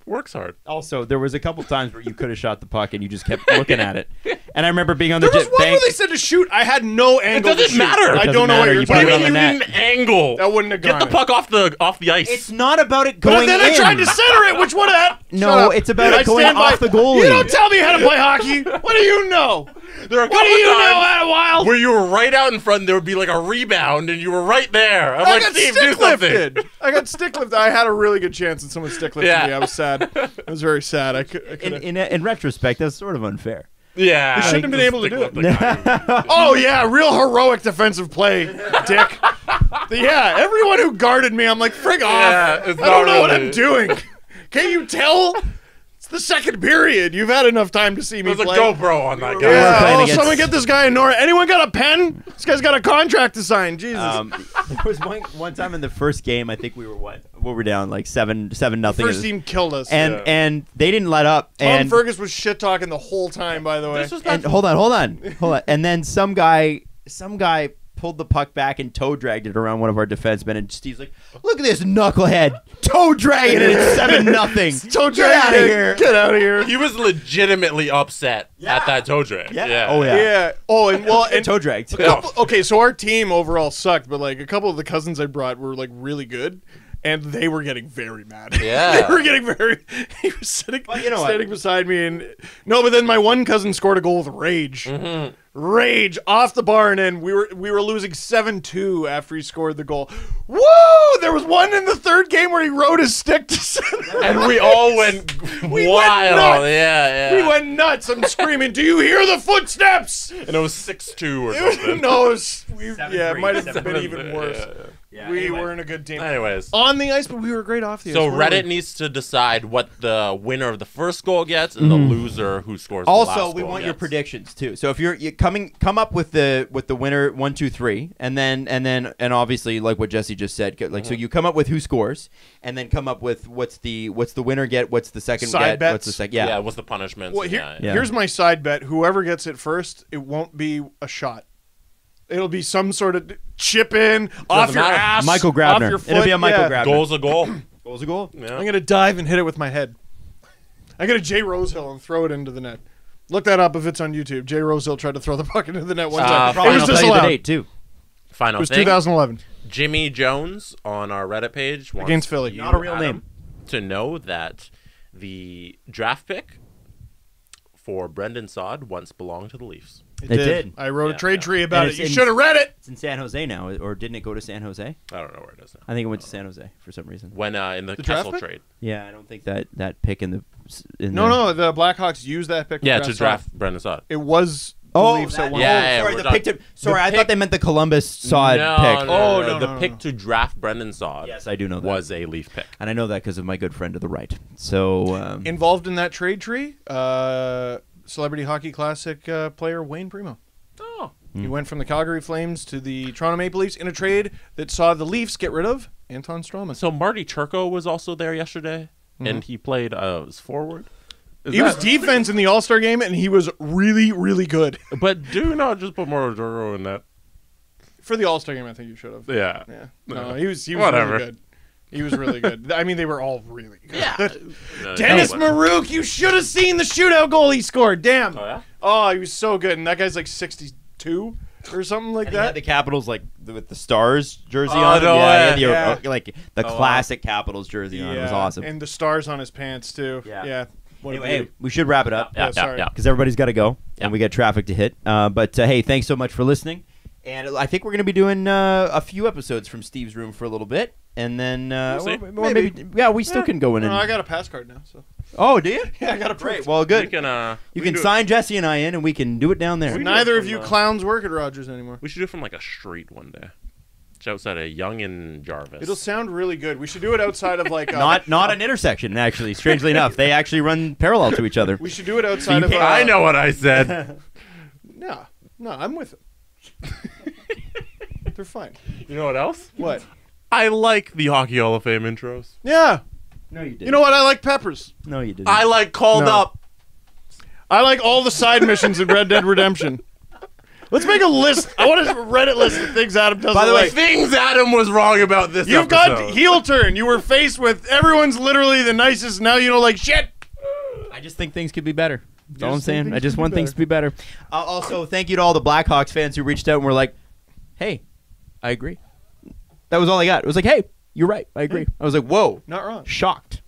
Works hard. Also, there was a couple times where you could have shot the puck and you just kept looking at it. And I remember being on the There was one bank. where they said to shoot. I had no angle. It doesn't to shoot. matter. I It don't doesn't know what matter. you're You talking put it about. on the net. Didn't angle. That wouldn't have Get gone the puck off the ice. It's not about it But going then in. I tried to center it, which would have. No, it's about it going off the goalie. You don't tell me how to play hockey. What do you know? There are a What do couple you know, times Adam Wild? where you were right out in front and there would be like a rebound and you were right there. I'm I like, got Steve, do stick something. lifted. I got stick lifted. I had a really good chance and someone stick lifted me. I was sad. I was very sad. I could. In retrospect, that's sort of unfair. Yeah. You shouldn't have been able to do it. it. Oh yeah, real heroic defensive play, Dick. Yeah, everyone who guarded me, I'm like, frig off. Yeah, it's I don't not know what really- I'm doing. Can't you tell? It's the second period. You've had enough time to see me There's a play. GoPro on that guy. Yeah. playing Yeah. Oh, against- someone get this guy a Nora. Anyone got a pen? This guy's got a contract to sign. Jesus. There was one time in the first game, I think we were what were down like 7-0. First team killed us. And they didn't let up. Tom and Fergus was shit talking the whole time. By the way, This was and not hold on. And then some guy pulled the puck back and toe dragged it around one of our defensemen. And Steve's like, "Look at this knucklehead toe dragging it. It's 7-0 toe Get drag. out of here. Get out of here. He was legitimately upset at that toe drag. Yeah. Oh yeah. Yeah. Oh, and well, and Toe dragged. okay, so our team overall sucked, but like a couple of the cousins I brought were like really good, and they were getting very mad. Yeah. They were getting very. He was sitting, Well, you know what? standing beside me, and no, but then my one cousin scored a goal with rage. Mm-hmm. Rage off the bar, and then we were losing 7-2 after he scored the goal. Woo! There was one in the third game where he rode his stick to center. And we all went We wild. went nuts. Yeah. We went nuts. I'm screaming, "Do you hear the footsteps?" And it was 6-2 or It was, something. no, it was, it 7-3, might have been 7-3, even worse. Yeah, We anyway. weren't a good team. Anyways. On the ice, but we were great off the ice. So weren't Reddit we? needs to decide what the winner of the first goal gets and the loser who scores the last Also, goal we want your gets. predictions too. So if you come up with the winner 1, 2, 3, and then obviously like what Jesse just said, like so you come up with who scores, and then come up with what's the winner get, what's the second Side get, bets? what's the second Yeah, what's the punishment? Well, Yeah. here's my side bet. Whoever gets it first, it won't be a shot. It'll be some sort of chip in off your matter. ass, Michael off Grabner. your foot. It'll be a Michael Grabner. Goal's a goal. Goal's a goal. Yeah. I'm gonna dive and hit it with my head. I'm gonna Jay Rosehill and throw it into the net. Look that up if it's on YouTube. Jay Rosehill tried to throw the puck into the net one time. Probably it was I'll tell you the disallowed. date too. Final It was thing. 2011 Jimmy Jones on our Reddit page wants against Philly. you, Not a real Adam, name. to know that the draft pick for Brendan Saad once belonged to the Leafs. It did. I wrote Yeah, a trade yeah. tree about And it. it's You in- should have read it. It's in San Jose now, or didn't it go to San Jose? I don't know where it is now. I think it went to San Jose for some reason. When in the draft Kessel pick? trade. Yeah, I don't think that pick in the No, the Blackhawks used that pick. Yeah, to draft Brendan Saad. It was the Oh, Leafs that- at one. Yeah, sorry, we're the not- pick to, sorry, I pick- thought they meant the Columbus Sod no, pick. No, Oh, no, no, the no, pick no. to draft Brendan Saad. Yes, I do know that. Was a Leaf pick. And I know that because of my good friend to the right. So Involved in that trade tree, Celebrity Hockey Classic player Wayne Primo. Oh, He went from the Calgary Flames to the Toronto Maple Leafs in a trade that saw the Leafs get rid of Anton Stroman. so Marty Turco was also there yesterday, and he played as forward. Is He was that- defense in the All-Star game, and he was really, really good. But do not just put Marty Turco in that. For the All-Star game, I think you should have. Yeah. Yeah. No, he was Whatever. really good. He was really good. I mean, they were all really good. Yeah. Dennis Marouk, you should have seen the shootout goal he scored. Damn. Oh, yeah? Oh, he was so good. And that guy's like 62 or something like and he had that. the Capitals like with the Stars jersey Oh, on. no Yeah, way. yeah, Yeah. like the classic Capitals jersey on. It was awesome. And the stars on his pants, too. Yeah. Yeah. What a Anyway, hey, beauty. we should wrap it up. Yeah, sorry. Because everybody's got to go, Yeah. and we got traffic to hit. But hey, thanks so much for listening. And I think we're going to be doing a few episodes from Steve's room for a little bit, and then We'll see. or maybe yeah, we still can go in. No, And, I got a pass card now. So oh, do you? yeah, I got a Great. print. Well, good. We can, you we can do it- sign Jesse and I in, and we can do it down there. We- Neither do it of you from, clowns work at Rogers anymore. We should do it from like a street one day. Just outside of Young and Jarvis. It'll sound really good. We should do it outside of like Not an intersection, actually. Strangely enough, they actually run parallel to each other. We should do it outside you of. can't- I know what I said. No, I'm with it. They're fine. You know what else? What? I like the Hockey Hall of Fame intros. Yeah. No, you didn't. You know what? I like peppers. No, you didn't. I like Called No. Up. I like all the side missions in Red Dead Redemption. Let's make a list. I want a Reddit list of things Adam doesn't By the way, like. Things Adam was wrong about this You've episode. got heel turn. You were faced with everyone's literally the nicest. Now you don't like shit. I just think things could be better. That's all I'm just think saying. things I just could be want things to be better. Also, thank you to all the Blackhawks fans who reached out and were like, "Hey, I agree." That was all I got. It was like, "Hey, you're right. I agree." I was like, "Whoa, Not wrong. shocked."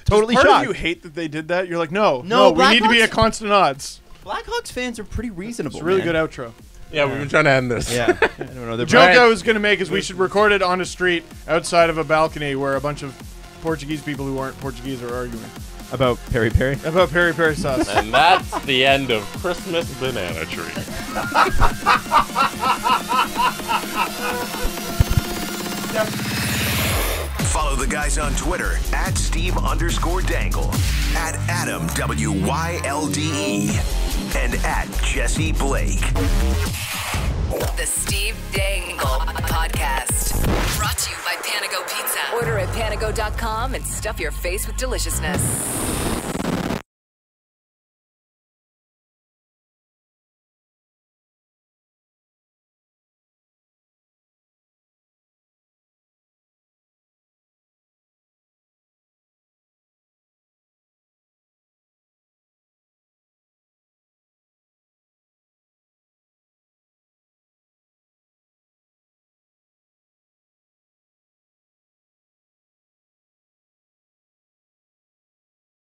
Totally Part shocked. of you hate that they did that. You're like, no, No, we need to be Blackhawks- at constant odds. Blackhawks fans are pretty reasonable. It's a really man. good outro. Yeah, we've been trying to end this. Yeah, I don't know. The joke I was going to make is we should record it on a street outside of a balcony where a bunch of Portuguese people who aren't Portuguese are arguing about Peri Peri. about peri peri sauce. And that's the end of Christmas Banana Tree. Follow the guys on Twitter at Steve_Dangle, at Adam WYLDE, and at Jesse Blake. The Steve Dangle Podcast. Brought to you by Panago Pizza. Order at panago.com and stuff your face with deliciousness.